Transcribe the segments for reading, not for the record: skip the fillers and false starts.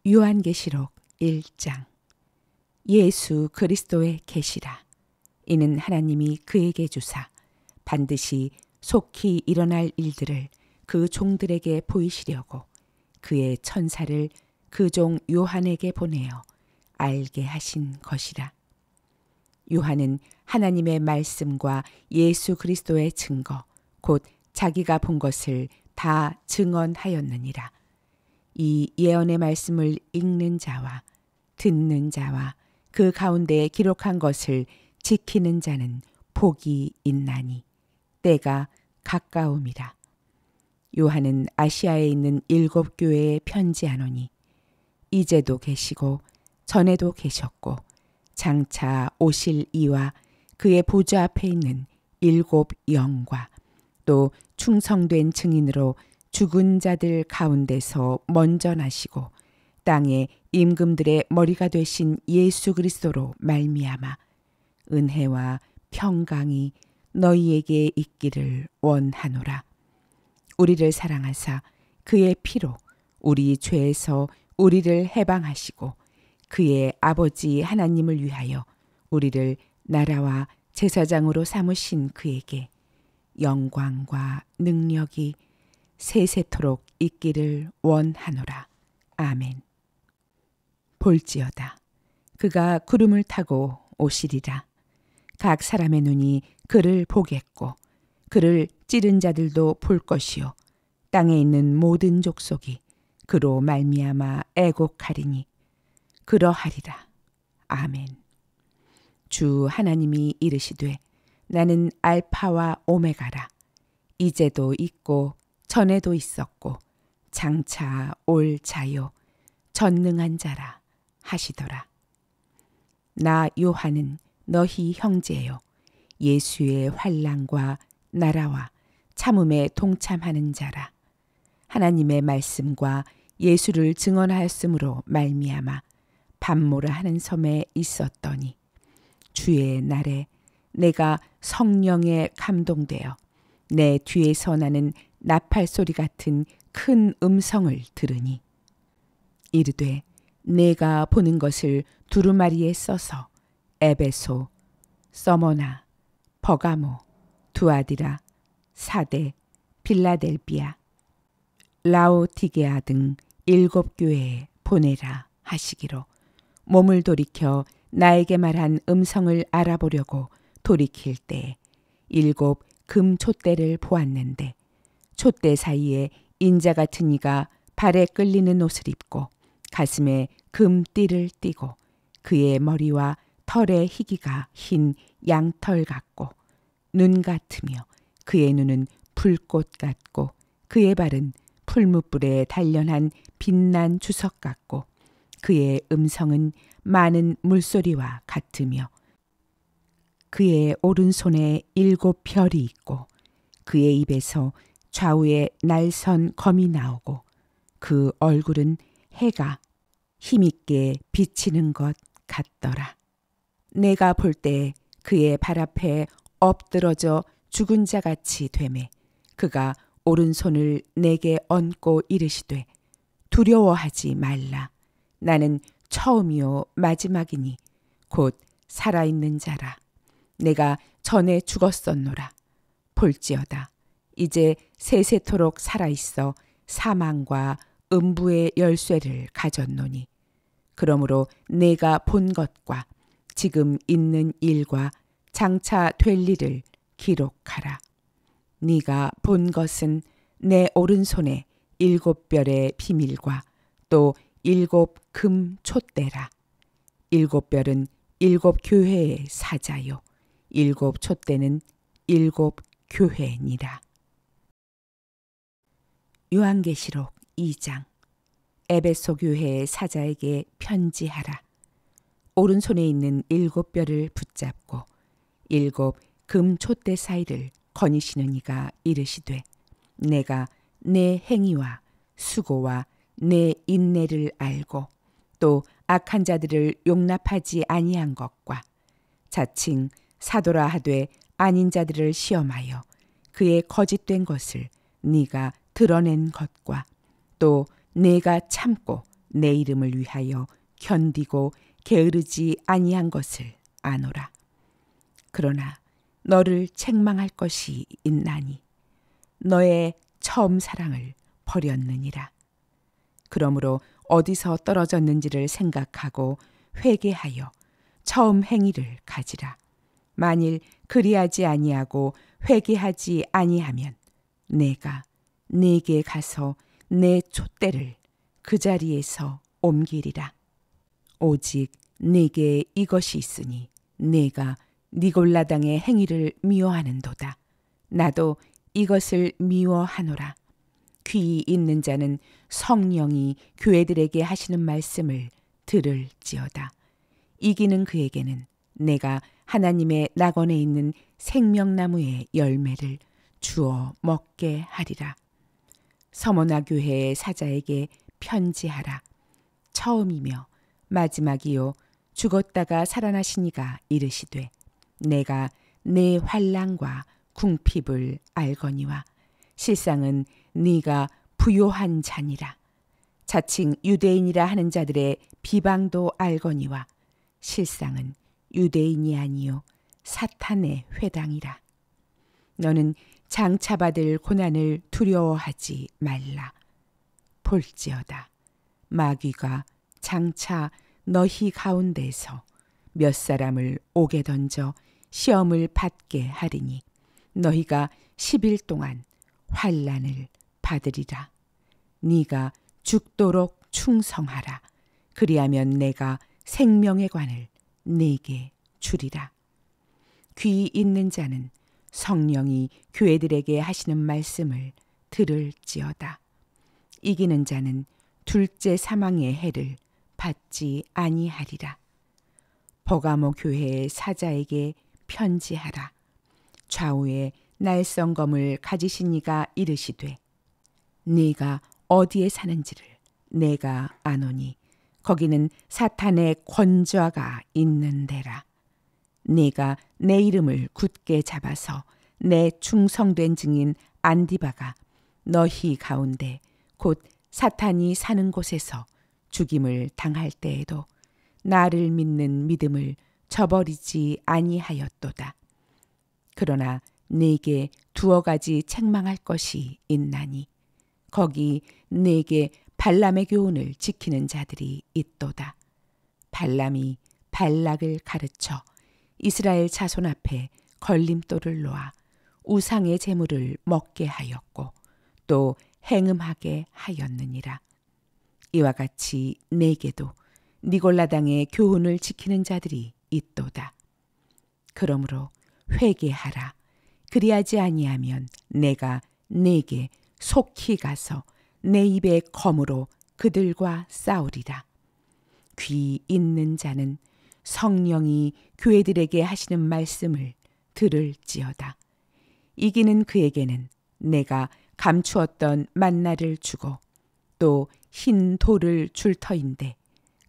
요한계시록 1장. 예수 그리스도의 계시라. 이는 하나님이 그에게 주사 반드시 속히 일어날 일들을 그 종들에게 보이시려고 그의 천사를 그 종 요한에게 보내어 알게 하신 것이라. 요한은 하나님의 말씀과 예수 그리스도의 증거 곧 자기가 본 것을 다 증언하였느니라. 이 예언의 말씀을 읽는 자와 듣는 자와 그 가운데에 기록한 것을 지키는 자는 복이 있나니 때가 가까움이라. 요한은 아시아에 있는 7 교회에 편지하노니 이제도 계시고 전에도 계셨고 장차 오실 이와 그의 보좌 앞에 있는 7 영과 또 충성된 증인으로 죽은 자들 가운데서 먼저 나시고 땅의 임금들의 머리가 되신 예수 그리스도로 말미암아 은혜와 평강이 너희에게 있기를 원하노라. 우리를 사랑하사 그의 피로 우리 죄에서 우리를 해방하시고 그의 아버지 하나님을 위하여 우리를 나라와 제사장으로 삼으신 그에게 영광과 능력이 세세토록 있기를 원하노라. 아멘. 볼지어다. 그가 구름을 타고 오시리라. 각 사람의 눈이 그를 보겠고 그를 찌른 자들도 볼 것이요 땅에 있는 모든 족속이 그로 말미암아 애곡하리니 그러하리라. 아멘. 주 하나님이 이르시되 나는 알파와 오메가라. 이제도 있고 전에도 있었고 장차 올 자요 전능한 자라 하시더라. 나 요한은 너희 형제요 예수의 환난과 나라와 참음에 동참하는 자라. 하나님의 말씀과 예수를 증언하였으므로 말미암아 밤모라 하는 섬에 있었더니 주의 날에 내가 성령에 감동되어 내 뒤에서 나는 나팔 소리 같은 큰 음성을 들으니 이르되 내가 보는 것을 두루마리에 써서 에베소, 서머나, 버가모, 두아디라, 사데, 빌라델비아, 라오디게아 등 7 교회에 보내라 하시기로 몸을 돌이켜 나에게 말한 음성을 알아보려고 돌이킬 때 7 금촛대를 보았는데 촛대 사이에 인자 같은 이가 발에 끌리는 옷을 입고 가슴에 금띠를 띠고 그의 머리와 털의 희기가 흰 양털 같고 눈 같으며 그의 눈은 불꽃 같고 그의 발은 풀무불에 단련한 빛난 주석 같고 그의 음성은 많은 물소리와 같으며 그의 오른손에 7 별이 있고 그의 입에서 좌우에 날선 검이 나오고 그 얼굴은 해가 힘있게 비치는 것 같더라. 내가 볼 때 그의 발 앞에 엎드러져 죽은 자같이 되매 그가 오른손을 내게 얹고 이르시되 두려워하지 말라. 나는 처음이요 마지막이니 곧 살아있는 자라. 내가 전에 죽었었노라. 볼지어다. 이제 세세토록 살아있어 사망과 음부의 열쇠를 가졌노니 그러므로 내가 본 것과 지금 있는 일과 장차 될 일을 기록하라. 네가 본 것은 내 오른손에 7 별의 비밀과 또 7 금 촛대라. 7 별은 7 교회의 사자요 7 촛대는 7 교회니라. 요한계시록 2장. 에베소 교회의 사자에게 편지하라. 오른손에 있는 7 별을 붙잡고 7 금 촛대 사이를 거니시는 이가 이르시되 내가 내 행위와 수고와 내 인내를 알고 또 악한 자들을 용납하지 아니한 것과 자칭 사도라 하되 아닌 자들을 시험하여 그의 거짓된 것을 네가 드러낸 것과 또 내가 참고 내 이름을 위하여 견디고 게으르지 아니한 것을 아노라. 그러나 너를 책망할 것이 있나니 너의 처음 사랑을 버렸느니라. 그러므로 어디서 떨어졌는지를 생각하고 회개하여 처음 행위를 가지라. 만일 그리하지 아니하고 회개하지 아니하면 내가 네게 가서 내 촛대를 그 자리에서 옮기리라. 오직 네게 이것이 있으니 네가 니골라당의 행위를 미워하는도다. 나도 이것을 미워하노라. 귀 있는 자는 성령이 교회들에게 하시는 말씀을 들을지어다. 이기는 그에게는 내가 하나님의 낙원에 있는 생명나무의 열매를 주어 먹게 하리라. 서머나 교회의 사자에게 편지하라. 처음이며 마지막이요 죽었다가 살아나시니가 이르시되 내가 내 환난과 궁핍을 알거니와 실상은 네가 부요한 자니라. 자칭 유대인이라 하는 자들의 비방도 알거니와 실상은 유대인이 아니요 사탄의 회당이라. 너는 장차받을 고난을 두려워하지 말라. 볼지어다 마귀가 장차 너희 가운데서 몇 사람을 옥에 던져 시험을 받게 하리니 너희가 10일 동안 환난을 받으리라. 네가 죽도록 충성하라. 그리하면 내가 생명의 관을 네게 주리라. 귀 있는 자는 성령이 교회들에게 하시는 말씀을 들을지어다. 이기는 자는 둘째 사망의 해를 받지 아니하리라. 버가모 교회의 사자에게 편지하라. 좌우에 날성검을 가지신 이가 이르시되 네가 어디에 사는지를 내가 아노니 거기는 사탄의 권좌가 있는 데라. 네가 내 이름을 굳게 잡아서 내 충성된 증인 안디바가 너희 가운데 곧 사탄이 사는 곳에서 죽임을 당할 때에도 나를 믿는 믿음을 저버리지 아니하였도다. 그러나 네게 두어 가지 책망할 것이 있나니 거기 네게 발람의 교훈을 지키는 자들이 있도다. 발람이 발락을 가르쳐 이스라엘 자손 앞에 걸림돌을 놓아 우상의 제물을 먹게 하였고 또 행음하게 하였느니라. 이와 같이 네게도 니골라당의 교훈을 지키는 자들이 있도다. 그러므로 회개하라. 그리하지 아니하면 내가 네게 속히 가서 내 입의 검으로 그들과 싸우리라. 귀 있는 자는 성령이 교회들에게 하시는 말씀을 들을지어다. 이기는 그에게는 내가 감추었던 만나를 주고 또 흰 돌을 줄 터인데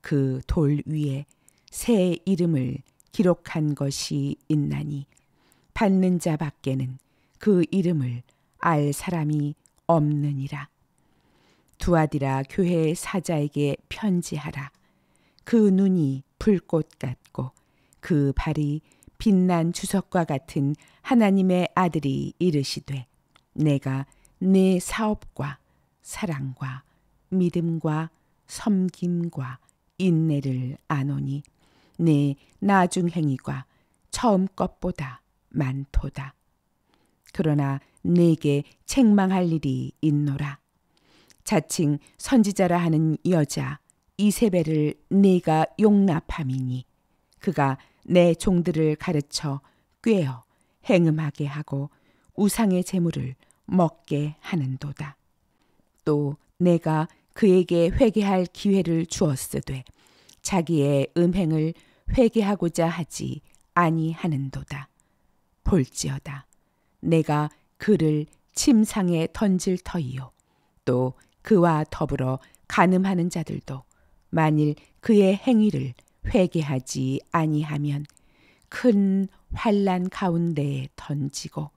그 돌 위에 새 이름을 기록한 것이 있나니 받는 자 밖에는 그 이름을 알 사람이 없느니라. 두아디라 교회의 사자에게 편지하라. 그 눈이 불꽃 같고 그 발이 빛난 주석과 같은 하나님의 아들이 이르시되 내가 네 사업과 사랑과 믿음과 섬김과 인내를 아노니 내 나중 행위가 처음 것보다 많도다. 그러나 네게 책망할 일이 있노라. 자칭 선지자라 하는 여자 이세벨을 네가 용납함이니 그가 내 종들을 가르쳐 꾀어 행음하게 하고 우상의 제물을 먹게 하는도다. 또 내가 그에게 회개할 기회를 주었으되 자기의 음행을 회개하고자 하지 아니하는도다. 볼지어다 내가 그를 침상에 던질 터이요 또 그와 더불어 간음하는 자들도 만일 그의 행위를 회개하지 아니하면 큰 환난 가운데에 던지고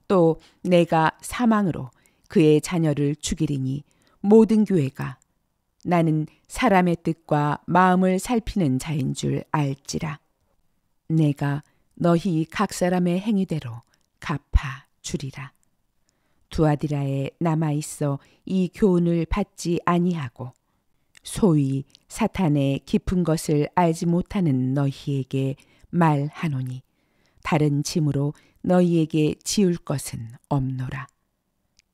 또 내가 사망으로 그의 자녀를 죽이리니 모든 교회가 나는 사람의 뜻과 마음을 살피는 자인 줄 알지라. 내가 너희 각 사람의 행위대로 갚아 주리라. 두아디라에 남아 있어 이 교훈을 받지 아니하고 소위 사탄의 깊은 것을 알지 못하는 너희에게 말하노니 다른 짐으로 너희에게 지울 것은 없노라.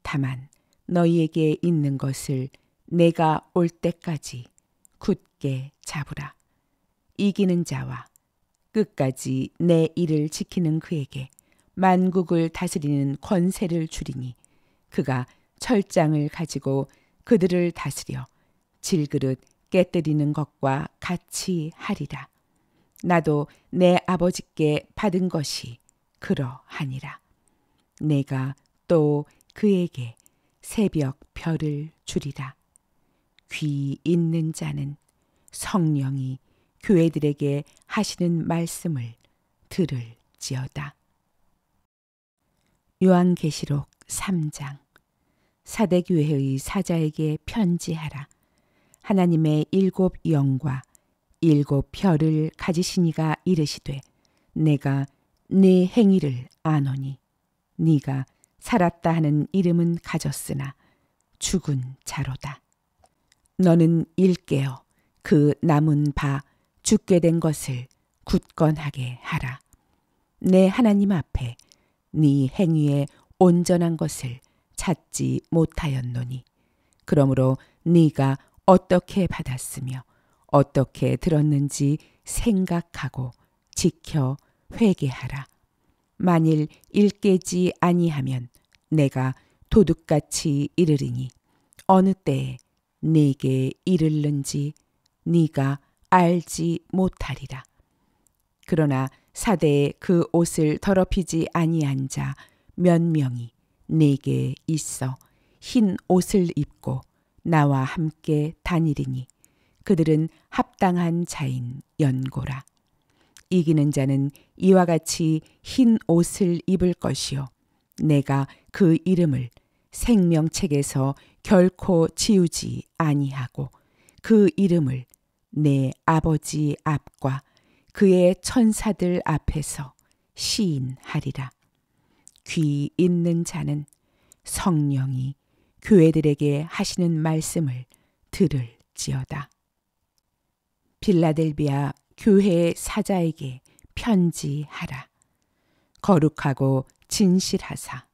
다만 너희에게 있는 것을 내가 올 때까지 굳게 잡으라. 이기는 자와 끝까지 내 일을 지키는 그에게 만국을 다스리는 권세를 주리니 그가 철장을 가지고 그들을 다스려 질그릇 깨뜨리는 것과 같이 하리라. 나도 내 아버지께 받은 것이 그러하니라. 내가 또 그에게 새벽 별을 주리라. 귀 있는 자는 성령이 교회들에게 하시는 말씀을 들을지어다. 요한계시록 3장. 사대교회의 사자에게 편지하라. 하나님의 7 영과 7 별을 가지시니가 이르시되 내가 네 행위를 아노니 네가 살았다 하는 이름은 가졌으나 죽은 자로다. 너는 일깨어 그 남은 바 죽게 된 것을 굳건하게 하라. 내 하나님 앞에 네 행위에 온전한 것을 찾지 못하였노니 그러므로 네가 어떻게 받았으며 어떻게 들었는지 생각하고 지켜 회개하라. 만일 일깨지 아니하면 내가 도둑같이 이르리니 어느 때에 네게 이르는지 네가 알지 못하리라. 그러나 사대에 그 옷을 더럽히지 아니한 자 몇 명이 네게 있어 흰 옷을 입고 나와 함께 다니리니 그들은 합당한 자인 연고라. 이기는 자는 이와 같이 흰 옷을 입을 것이요 내가 그 이름을 생명책에서 결코 지우지 아니하고 그 이름을 내 아버지 앞과 그의 천사들 앞에서 시인하리라. 귀 있는 자는 성령이 교회들에게 하시는 말씀을 들을지어다. 빌라델비아 교회의 사자에게 편지하라. 거룩하고 진실하사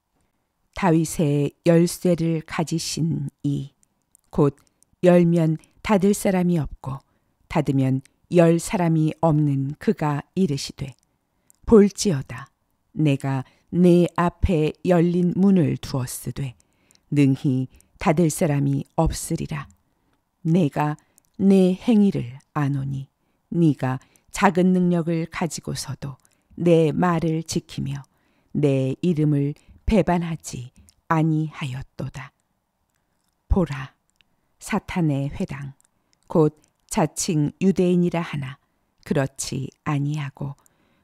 다윗의 열쇠를 가지신 이 곧 열면 닫을 사람이 없고 닫으면 열 사람이 없는 그가 이르시되 볼지어다 내가 네 앞에 열린 문을 두었으되 능히 닫을 사람이 없으리라. 내가 네 행위를 아노니 네가 작은 능력을 가지고서도 내 말을 지키며 내 이름을 배반하지 아니하였도다. 보라, 사탄의 회당 곧 자칭 유대인이라 하나 그렇지 아니하고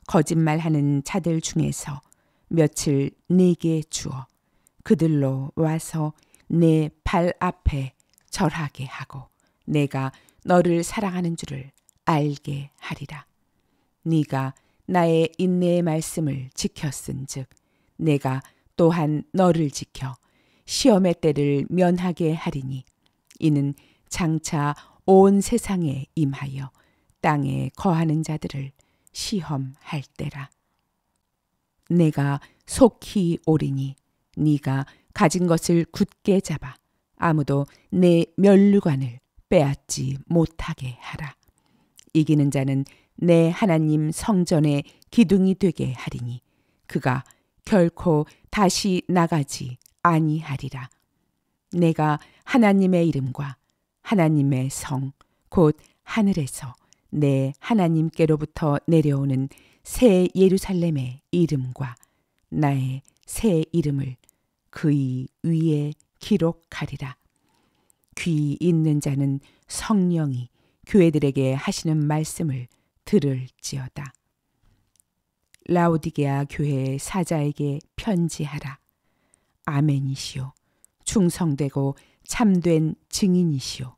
거짓말하는 자들 중에서 며칠 네게 주어 그들로 와서 내 발 앞에 절하게 하고 내가 너를 사랑하는 줄을 알게 하리라. 네가 나의 인내의 말씀을 지켰은즉 내가 또한 너를 지켜 시험의 때를 면하게 하리니 이는 장차 온 세상에 임하여 땅에 거하는 자들을 시험할 때라. 내가 속히 오리니 네가 가진 것을 굳게 잡아 아무도 내 면류관을 빼앗지 못하게 하라. 이기는 자는 내 하나님 성전의 기둥이 되게 하리니 그가 결코 다시 나가지 아니하리라. 내가 하나님의 이름과 하나님의 성 곧 하늘에서 내 하나님께로부터 내려오는 새 예루살렘의 이름과 나의 새 이름을 그의 위에 기록하리라. 귀 있는 자는 성령이 교회들에게 하시는 말씀을 들을지어다. 라오디게아 교회의 사자에게 편지하라. 아멘이시오. 충성되고 참된 증인이시오.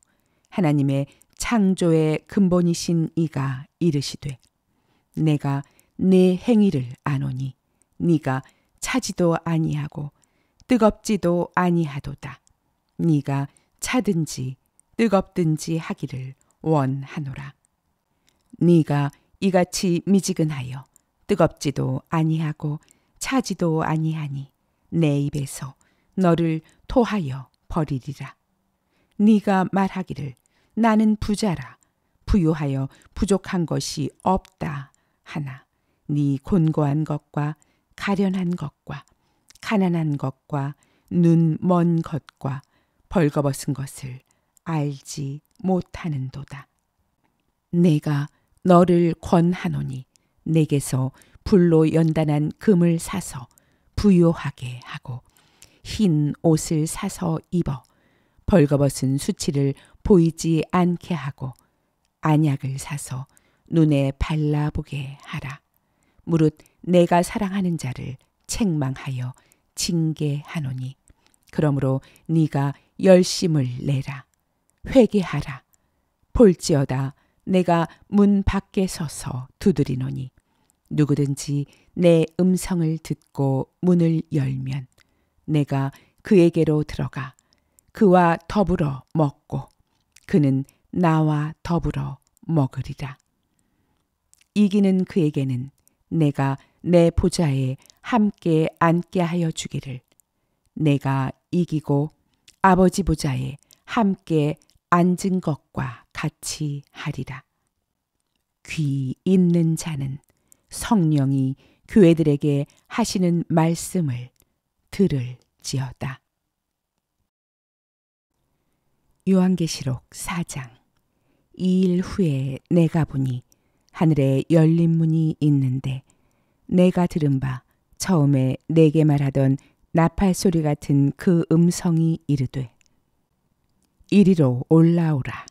하나님의 창조의 근본이신 이가 이르시되 내가 네 행위를 아노니 네가 차지도 아니하고 뜨겁지도 아니하도다. 네가 차든지 뜨겁든지 하기를 원하노라. 네가 이같이 미지근하여 뜨겁지도 아니하고 차지도 아니하니 내 입에서 너를 토하여 버리리라. 네가 말하기를 나는 부자라 부유하여 부족한 것이 없다 하나 네 곤고한 것과 가련한 것과 가난한 것과 눈 먼 것과 벌거벗은 것을 알지 못하는도다. 내가 너를 권하노니 내게서 불로 연단한 금을 사서 부요하게 하고 흰 옷을 사서 입어 벌거벗은 수치를 보이지 않게 하고 안약을 사서 눈에 발라보게 하라. 무릇 내가 사랑하는 자를 책망하여 징계하노니 그러므로 네가 열심을 내라. 회개하라. 볼지어다 내가 문 밖에 서서 두드리노니 누구든지 내 음성을 듣고 문을 열면 내가 그에게로 들어가 그와 더불어 먹고 그는 나와 더불어 먹으리라. 이기는 그에게는 내가 내 보좌에 함께 앉게 하여 주기를 내가 이기고 아버지 보좌에 함께 앉은 것과 같이 하리라. 귀 있는 자는 성령이 교회들에게 하시는 말씀을 들을지어다. 요한계시록 4장. 2일 후에 내가 보니 하늘에 열린 문이 있는데 내가 들은 바 처음에 내게 말하던 나팔 소리 같은 그 음성이 이르되 이리로 올라오라.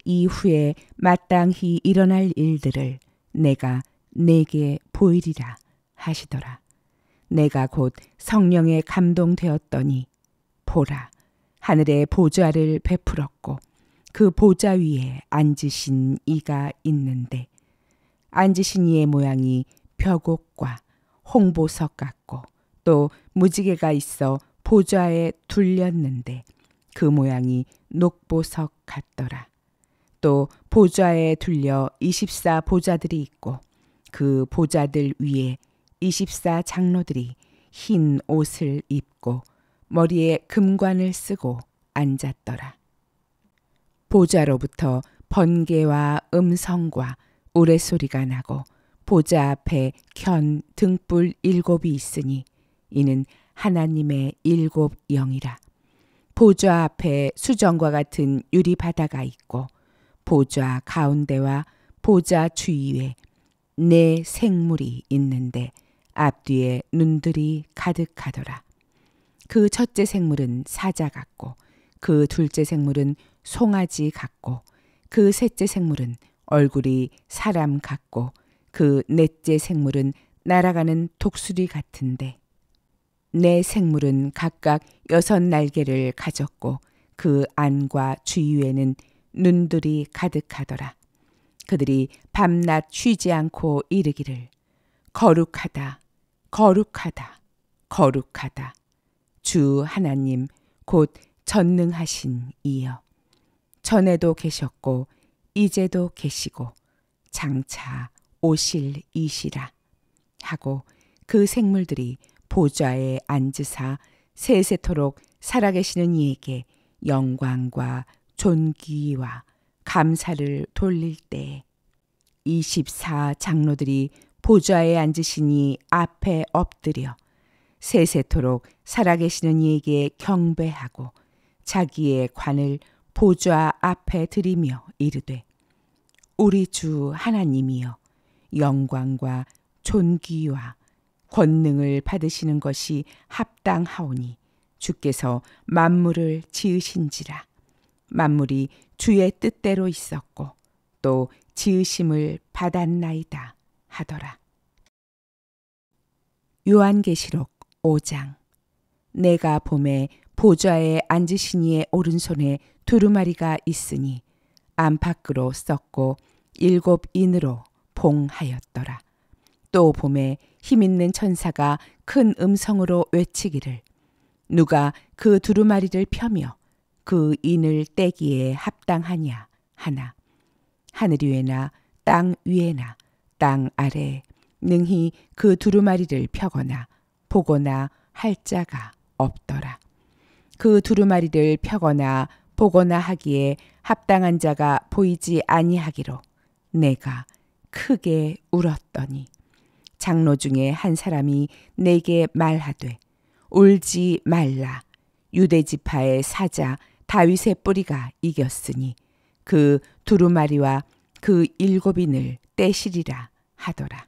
이후에 마땅히 일어날 일들을 내가 내게 보이리라 하시더라. 내가 곧 성령에 감동되었더니 보라 하늘에 보좌를 베풀었고 그 보좌 위에 앉으신 이가 있는데 앉으신 이의 모양이 벽옥과 홍보석 같고 또 무지개가 있어 보좌에 둘렸는데 그 모양이 녹보석 같더라. 또 보좌에 둘려 24 보좌들이 있고 그 보좌들 위에 24 장로들이 흰 옷을 입고 머리에 금관을 쓰고 앉았더라. 보좌로부터 번개와 음성과 우레소리가 나고 보좌 앞에 켠 등불 7이 있으니 이는 하나님의 7 영이라. 보좌 앞에 수정과 같은 유리 바다가 있고 보좌 가운데와 보좌 주위에 네 생물이 있는데 앞뒤에 눈들이 가득하더라. 그 첫째 생물은 사자 같고 그 둘째 생물은 송아지 같고 그 셋째 생물은 얼굴이 사람 같고 그 넷째 생물은 날아가는 독수리 같은데 네 생물은 각각 6 날개를 가졌고 그 안과 주위에는 눈들이 가득하더라. 그들이 밤낮 쉬지 않고 이르기를 거룩하다 거룩하다 거룩하다 주 하나님 곧 전능하신 이여 전에도 계셨고 이제도 계시고 장차 오실 이시라 하고 그 생물들이 보좌에 앉으사 세세토록 살아계시는 이에게 영광과 존귀와 감사를 돌릴 때에 24 장로들이 보좌에 앉으시니 앞에 엎드려 세세토록 살아계시는 이에게 경배하고 자기의 관을 보좌 앞에 들이며 이르되 우리 주 하나님이여 영광과 존귀와 권능을 받으시는 것이 합당하오니 주께서 만물을 지으신지라. 만물이 주의 뜻대로 있었고 또 지으심을 받았나이다 하더라. 요한계시록 5장. 내가 봄에 보좌에 앉으신 이의 오른손에 두루마리가 있으니 안팎으로 썼고 7인으로 봉하였더라. 또 봄에 힘있는 천사가 큰 음성으로 외치기를 누가 그 두루마리를 펴며 그 인을 떼기에 합당하냐 하나 하늘 위에나 땅 위에나 땅 아래에 능히 그 두루마리를 펴거나 보거나 할 자가 없더라. 그 두루마리를 펴거나 보거나 하기에 합당한 자가 보이지 아니하기로 내가 크게 울었더니 장로 중에 한 사람이 내게 말하되 울지 말라. 유대 지파의 사자 다윗의 뿌리가 이겼으니 그 두루마리와 그 7인을 떼시리라 하더라.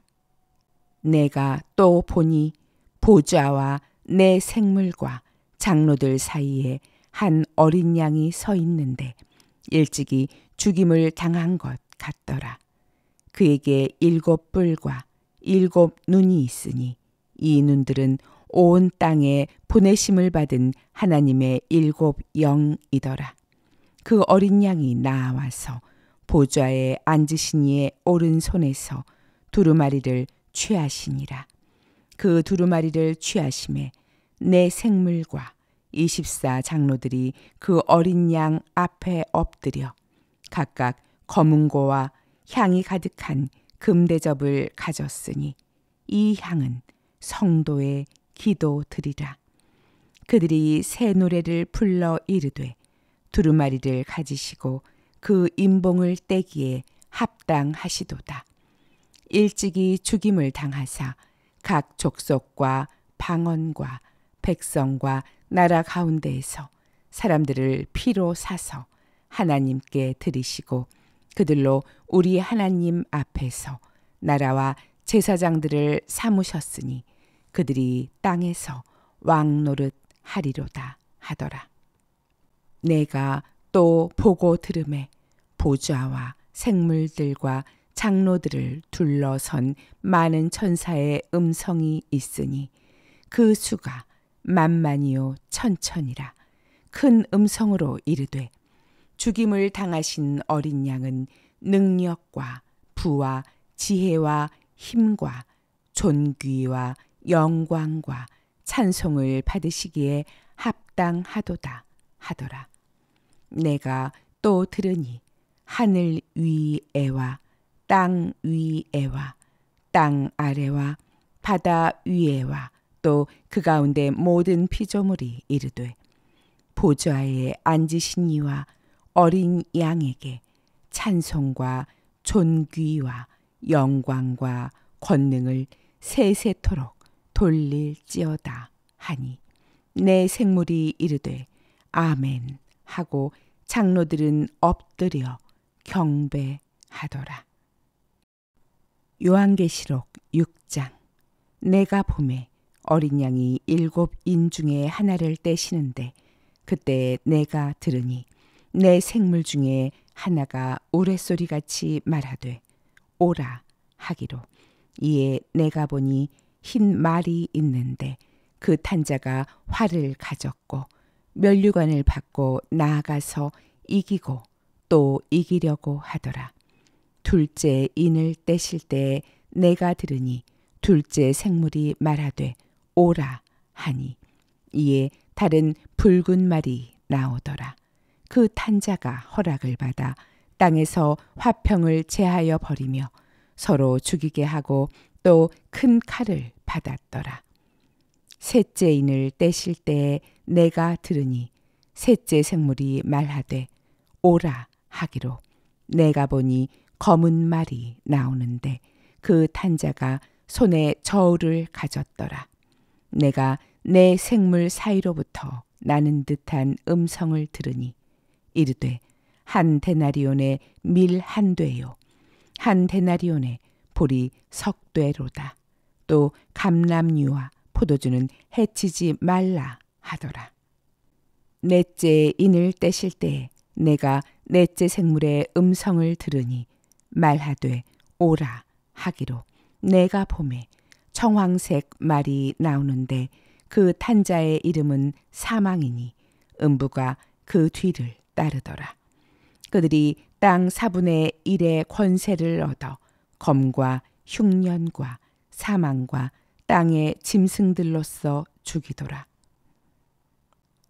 내가 또 보니 보좌와 내 생물과 장로들 사이에 한 어린 양이 서 있는데 일찍이 죽임을 당한 것 같더라. 그에게 7뿔과 7눈이 있으니 이 눈들은 온 땅에 보내심을 받은 하나님의 7영이더라. 그 어린 양이 나와서 보좌에 앉으신 이의 오른손에서 두루마리를 취하시니라. 그 두루마리를 취하심에 내 생물과 24 장로들이 그 어린 양 앞에 엎드려 각각 검은고와 향이 가득한 금대접을 가졌으니 이 향은 성도의 기도드리라. 그들이 새 노래를 불러 이르되 두루마리를 가지시고 그 임봉을 떼기에 합당하시도다. 일찍이 죽임을 당하사 각 족속과 방언과 백성과 나라 가운데에서 사람들을 피로 사서 하나님께 드리시고 그들로 우리 하나님 앞에서 나라와 제사장들을 삼으셨으니 그들이 땅에서 왕 노릇 하리로다 하더라. 내가 또 보고 들음에 보좌와 생물들과 장로들을 둘러선 많은 천사의 음성이 있으니 그 수가 만만이요 천천이라. 큰 음성으로 이르되 죽임을 당하신 어린 양은 능력과 부와 지혜와 힘과 존귀와 영광과 찬송을 받으시기에 합당하도다 하더라. 내가 또 들으니 하늘 위에와 땅 위에와 땅 아래와 바다 위에와 또 그 가운데 모든 피조물이 이르되 보좌에 앉으신 이와 어린 양에게 찬송과 존귀와 영광과 권능을 세세토록 돌릴지어다 하니 내 생물이 이르되 아멘 하고 장로들은 엎드려 경배하더라. 요한계시록 6장. 내가 보매 어린 양이 7인 중에 하나를 떼시는데 그때 내가 들으니 내 생물 중에 하나가 우레소리같이 말하되 오라 하기로 이에 내가 보니 흰 말이 있는데 그 탄자가 활을 가졌고 면류관을 받고 나아가서 이기고 또 이기려고 하더라. 둘째 인을 떼실 때에 내가 들으니 둘째 생물이 말하되 오라 하니 이에 다른 붉은 말이 나오더라. 그 탄자가 허락을 받아 땅에서 화평을 제하여 버리며 서로 죽이게 하고 또 큰 칼을 받았더라. 셋째 인을 떼실 때에 내가 들으니 셋째 생물이 말하되 오라 하기로 내가 보니 검은 말이 나오는데 그 탄자가 손에 저울을 가졌더라. 내가 내 생물 사이로부터 나는 듯한 음성을 들으니 이르되 한 데나리온에 밀 한 되요 한 데나리온에 보리 석 되로다. 또 감람류와 포도주는 해치지 말라 하더라. 넷째 인을 떼실 때에 내가 넷째 생물의 음성을 들으니 말하되 오라 하기로 내가 보매 청황색 말이 나오는데 그 탄자의 이름은 사망이니 음부가 그 뒤를 따르더라. 그들이 땅 4분의 1의 권세를 얻어 검과 흉년과 사망과 땅의 짐승들로서 죽이더라.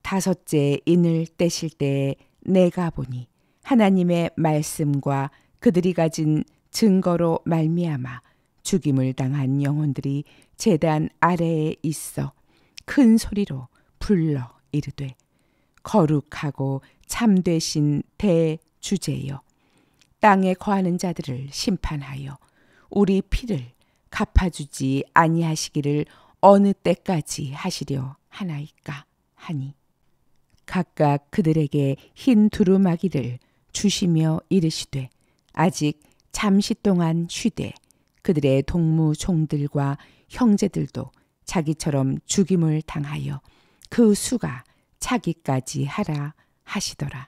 다섯째 인을 떼실 때에 내가 보니 하나님의 말씀과 그들이 가진 증거로 말미암아 죽임을 당한 영혼들이 제단 아래에 있어 큰 소리로 불러 이르되 거룩하고 참되신 대주제여, 땅에 거하는 자들을 심판하여 우리 피를 갚아주지 아니하시기를 어느 때까지 하시려 하나이까 하니, 각각 그들에게 흰 두루마기를 주시며 이르시되 아직 잠시 동안 쉬되 그들의 동무 종들과 형제들도 자기처럼 죽임을 당하여 그 수가 차기까지 하라 하시더라.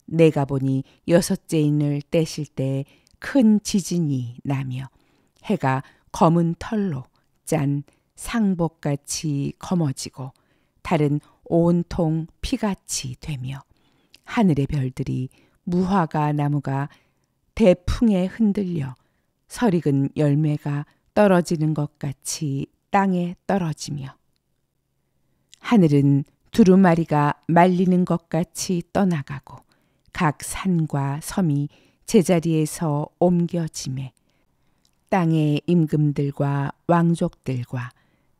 내가 보니 여섯째 인을 떼실 때 큰 지진이 나며 해가 검은 털로 짠 상복같이 검어지고 달은 온통 피같이 되며 하늘의 별들이 무화과 나무가 대풍에 흔들려 설익은 열매가 떨어지는 것 같이 땅에 떨어지며 하늘은 두루마리가 말리는 것 같이 떠나가고 각 산과 섬이 제자리에서 옮겨지매 땅의 임금들과 왕족들과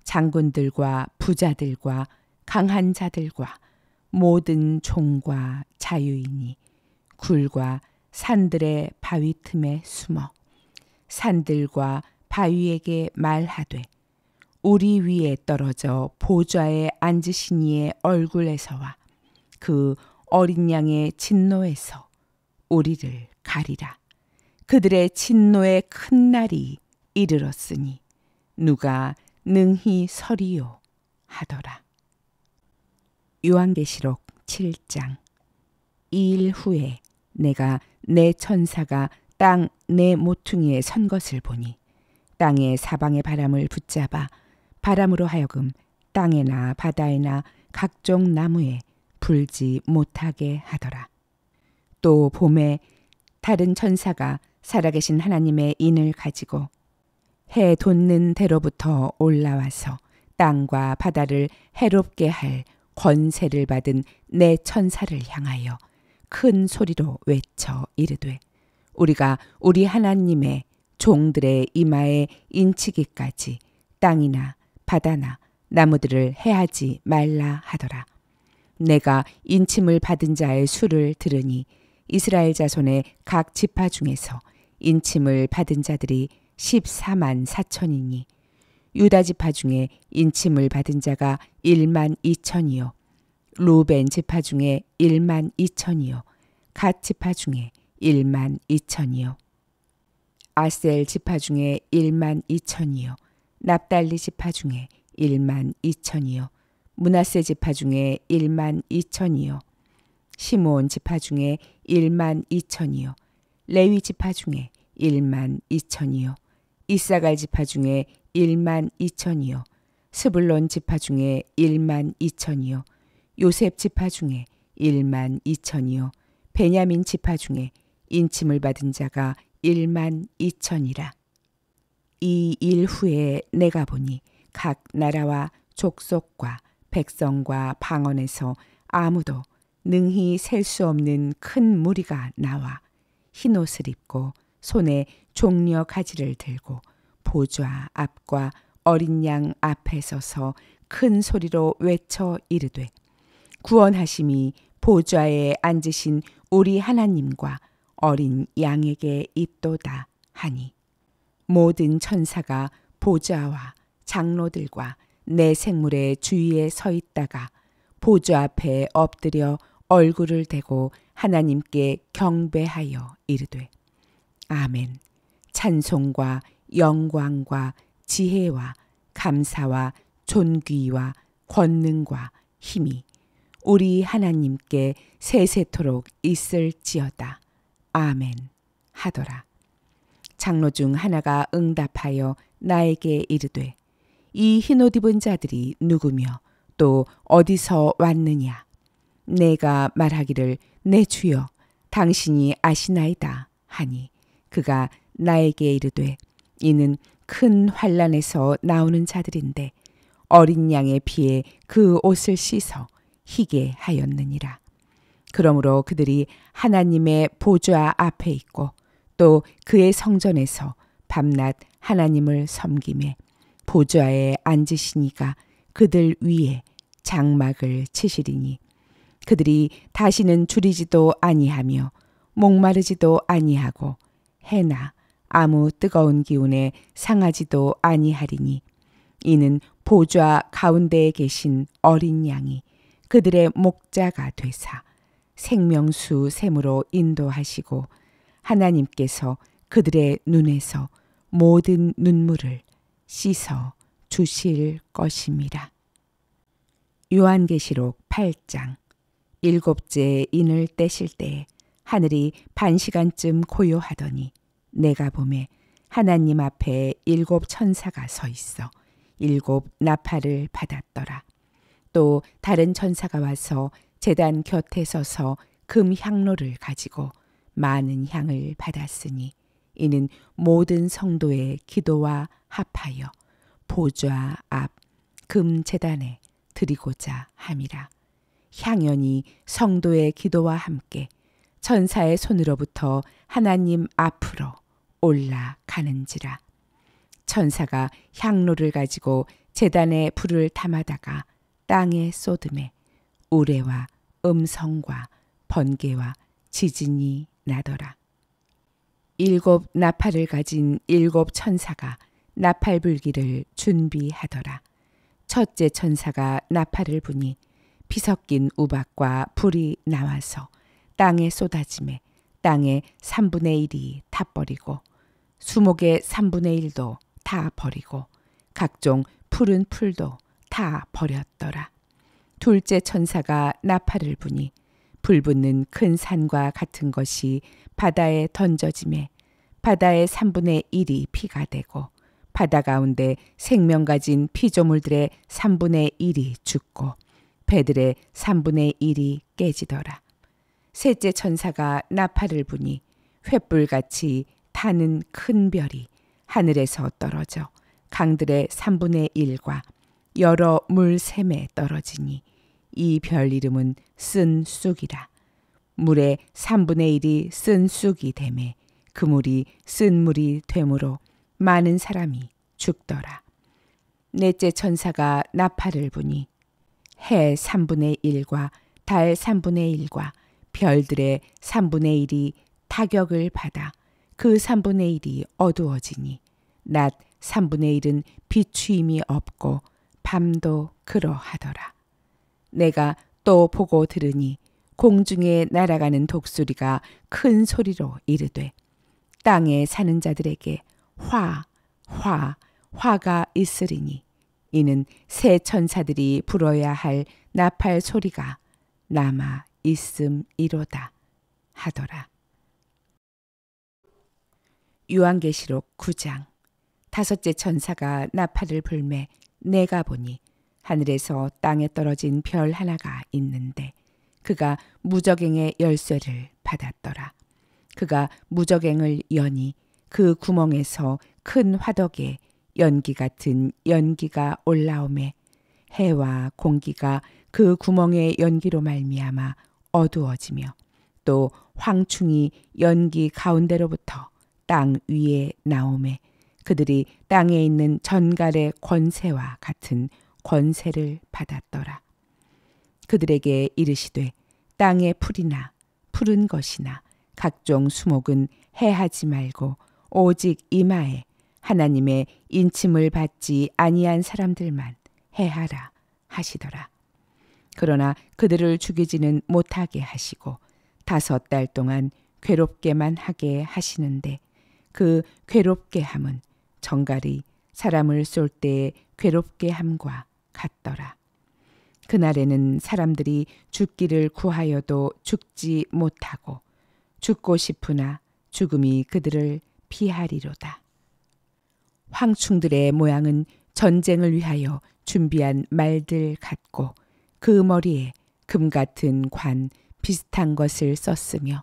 장군들과 부자들과 강한 자들과 모든 종과 자유인이 굴과 산들의 바위 틈에 숨어 산들과 바위에게 말하되 우리 위에 떨어져 보좌에 앉으신 이의 얼굴에서와 그 어린 양의 진노에서 우리를 가리라. 그들의 진노의 큰 날이 이르렀으니 누가 능히 서리요 하더라. 요한계시록 7장. 이 일 후에 내가 내 천사가 땅 내 모퉁이에 선 것을 보니 땅의 사방의 바람을 붙잡아 바람으로 하여금 땅에나 바다에나 각종 나무에 불지 못하게 하더라. 또 봄에 다른 천사가 살아계신 하나님의 인을 가지고 해 돋는 대로부터 올라와서 땅과 바다를 해롭게 할 권세를 받은 내 천사를 향하여 큰 소리로 외쳐 이르되 우리가 우리 하나님의 종들의 이마에 인치기까지 땅이나 바다나 나무들을 해하지 말라 하더라. 내가 인침을 받은 자의 수를 들으니 이스라엘 자손의 각 지파 중에서 인침을 받은 자들이 14만 4천이니 유다 지파 중에 인침을 받은 자가 1만 2천이요 루벤 지파 중에 1만 2천이요 갓 지파 중에 1만 2천이요 아셀 지파 중에 1만 2천이요 납달리 지파 중에 1만 2천이요 므낫세 지파 중에 1만 2천이요 시므온 지파 중에 1만 2천이요 레위 지파 중에 1만 2천이요 이사갈 지파 중에 1만 2천이요 스불론 지파 중에 1만 2천이요 요셉 지파 중에 1만 2천이요 베냐민 지파 중에 인침을 받은 자가 1만 2천이라. 이 일 후에 내가 보니 각 나라와 족속과 백성과 방언에서 아무도 능히 셀 수 없는 큰 무리가 나와 흰옷을 입고 손에 종려 가지를 들고 보좌 앞과 어린 양 앞에 서서 큰 소리로 외쳐 이르되 구원하심이 보좌에 앉으신 우리 하나님과 어린 양에게 있도다 하니 모든 천사가 보좌와 장로들과 내 생물의 주위에 서 있다가 보좌 앞에 엎드려 얼굴을 대고 하나님께 경배하여 이르되 아멘. 찬송과 영광과 지혜와 감사와 존귀와 권능과 힘이 우리 하나님께 세세토록 있을지어다. 아멘 하더라. 장로 중 하나가 응답하여 나에게 이르되 이 흰옷 입은 자들이 누구며 또 어디서 왔느냐? 내가 말하기를 내 주여 당신이 아시나이다 하니 그가 나에게 이르되 이는 큰 환란에서 나오는 자들인데 어린 양의 피에 그 옷을 씻어 희게 하였느니라. 그러므로 그들이 하나님의 보좌 앞에 있고 또 그의 성전에서 밤낮 하나님을 섬기매 보좌에 앉으시니가 그들 위에 장막을 치시리니 그들이 다시는 줄이지도 아니하며 목마르지도 아니하고 해나 아무 뜨거운 기운에 상하지도 아니하리니 이는 보좌 가운데에 계신 어린 양이 그들의 목자가 되사 생명수 샘으로 인도하시고 하나님께서 그들의 눈에서 모든 눈물을 씻어 주실 것임이라. 요한계시록 8장. 일곱째 인을 떼실 때에 하늘이 반시간쯤 고요하더니 내가 보매 하나님 앞에 7 천사가 서 있어 7 나팔을 받았더라. 또 다른 천사가 와서 제단 곁에 서서 금 향로를 가지고 많은 향을 받았으니 이는 모든 성도의 기도와 합하여 보좌 앞 금 제단에 드리고자 함이라. 향연이 성도의 기도와 함께 천사의 손으로부터 하나님 앞으로 올라가는지라. 천사가 향로를 가지고 제단에 불을 담아다가 땅에 쏟음에 우레와 음성과 번개와 지진이 나더라. 7 나팔을 가진 7 천사가 나팔 불기를 준비하더라. 첫째 천사가 나팔을 부니 피 섞인 우박과 불이 나와서 땅에 쏟아지매 땅의 3분의 1이 타버리고 수목의 3분의 1도 다 버리고 각종 푸른 풀도 다 버렸더라. 둘째 천사가 나팔을 부니 불붙는 큰 산과 같은 것이 바다에 던져지매 바다의 3분의 1이 피가 되고 바다 가운데 생명 가진 피조물들의 3분의 1이 죽고 배들의 3분의 1이 깨지더라. 셋째 천사가 나팔을 부니 횃불같이 타는 큰 별이 하늘에서 떨어져 강들의 3분의 1과 여러 물샘에 떨어지니 이 별 이름은 쓴 쑥이라. 물의 3분의 1이 쓴 쑥이 되매 그 물이 쓴 물이 되므로 많은 사람이 죽더라. 넷째 천사가 나팔을 부니 해 3분의 1과 달 3분의 1과 별들의 3분의 1이 타격을 받아 그 3분의 1이 어두워지니 낮 3분의 1은 비추임이 없고 밤도 그러하더라. 내가 또 보고 들으니 공중에 날아가는 독수리가 큰 소리로 이르되 땅에 사는 자들에게 화가 있으리니 이는 새 천사들이 불어야 할 나팔 소리가 남아 있음이로다 하더라. 요한계시록 9장. 다섯째 천사가 나팔을 불매 내가 보니 하늘에서 땅에 떨어진 별 하나가 있는데 그가 무저갱의 열쇠를 받았더라. 그가 무저갱을 여니 그 구멍에서 큰 화덕에 연기 같은 연기가 올라오매 해와 공기가 그 구멍의 연기로 말미암아 어두워지며 또 황충이 연기 가운데로부터 땅 위에 나오매 그들이 땅에 있는 전갈의 권세와 같은 권세를 받았더라. 그들에게 이르시되 땅의 풀이나 푸른 것이나 각종 수목은 해하지 말고 오직 이마에 하나님의 인침을 받지 아니한 사람들만 해하라 하시더라. 그러나 그들을 죽이지는 못하게 하시고 5달 동안 괴롭게만 하게 하시는데 그 괴롭게 함은 정갈이 사람을 쏠 때에 괴롭게 함과 같더라. 그날에는 사람들이 죽기를 구하여도 죽지 못하고 죽고 싶으나 죽음이 그들을 피하리로다. 황충들의 모양은 전쟁을 위하여 준비한 말들 같고 그 머리에 금 같은 관 비슷한 것을 썼으며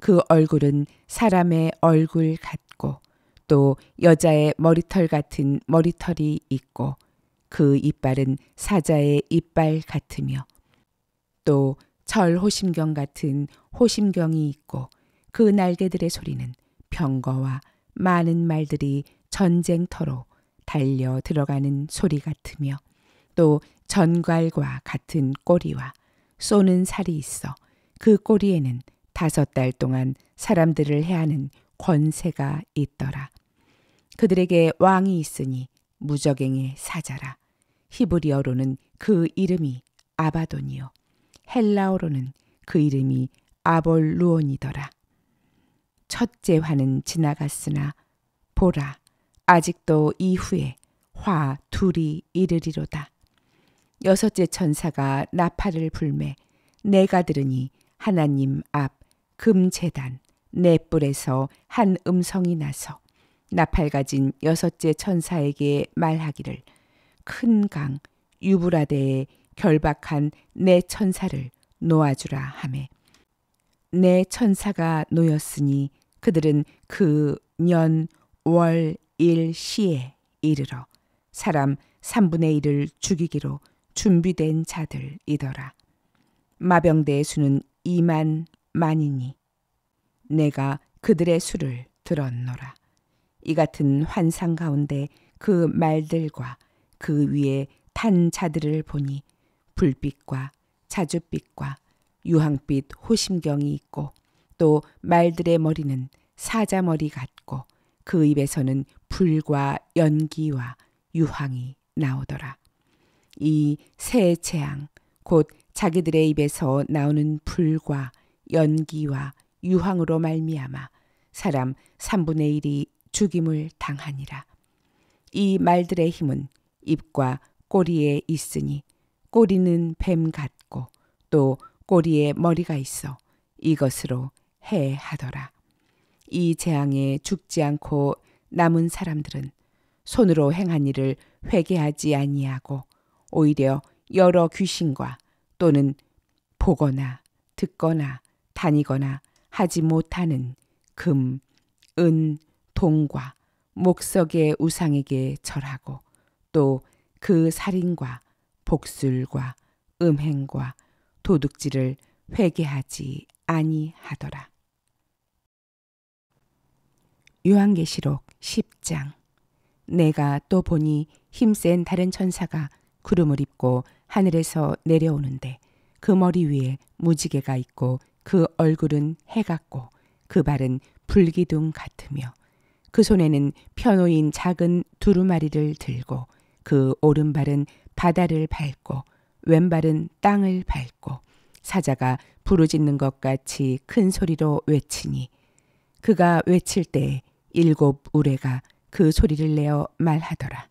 그 얼굴은 사람의 얼굴 같고 또 여자의 머리털 같은 머리털이 있고 그 이빨은 사자의 이빨 같으며 또 철 호심경 같은 호심경이 있고 그 날개들의 소리는 병거와 많은 말들이 전쟁터로 달려 들어가는 소리 같으며 또 전갈과 같은 꼬리와 쏘는 살이 있어 그 꼬리에는 5달 동안 사람들을 해하는 권세가 있더라. 그들에게 왕이 있으니 무저갱의 사자라. 히브리어로는 그 이름이 아바돈이요 헬라어로는 그 이름이 아볼루온이더라. 첫째 화는 지나갔으나 보라 아직도 이후에 화 둘이 이르리로다. 6째 천사가 나팔을 불매 내가 들으니 하나님 앞 금제단 네 뿔에서 한 음성이 나서 나팔 가진 6째 천사에게 말하기를 큰 강 유브라데에 결박한 네 천사를 놓아주라 하매 네 천사가 놓였으니 그들은 그 년 월 일 시에 이르러 사람 3분의 1을 죽이기로 준비된 자들이더라. 마병대의 수는 2만 만이니 내가 그들의 수를 들었노라. 이 같은 환상 가운데 그 말들과 그 위에 탄 자들을 보니 불빛과 자줏빛과 유황빛 호심경이 있고 또 말들의 머리는 사자머리 같고 그 입에서는 불과 연기와 유황이 나오더라. 이 새 재앙 곧 자기들의 입에서 나오는 불과 연기와 유황으로 말미암아 사람 3분의 1이 죽임을 당하니라. 이 말들의 힘은 입과 꼬리에 있으니 꼬리는 뱀 같고 또 꼬리에 머리가 있어 이것으로 해하더라. 이 재앙에 죽지 않고 남은 사람들은 손으로 행한 일을 회개하지 아니하고 오히려 여러 귀신과 또는 보거나 듣거나 다니거나 하지 못하는 금, 은, 동과 목석의 우상에게 절하고 또 그 살인과 복술과 음행과 도둑질을 회개하지 아니하더라. 요한계시록 10장. 내가 또 보니 힘센 다른 천사가 구름을 입고 하늘에서 내려오는데 그 머리 위에 무지개가 있고 그 얼굴은 해 같고 그 발은 불기둥 같으며 그 손에는 펴놓인 작은 두루마리를 들고 그 오른발은 바다를 밟고 왼발은 땅을 밟고 사자가 부르짖는 것 같이 큰 소리로 외치니 그가 외칠 때 7 우레가 그 소리를 내어 말하더라.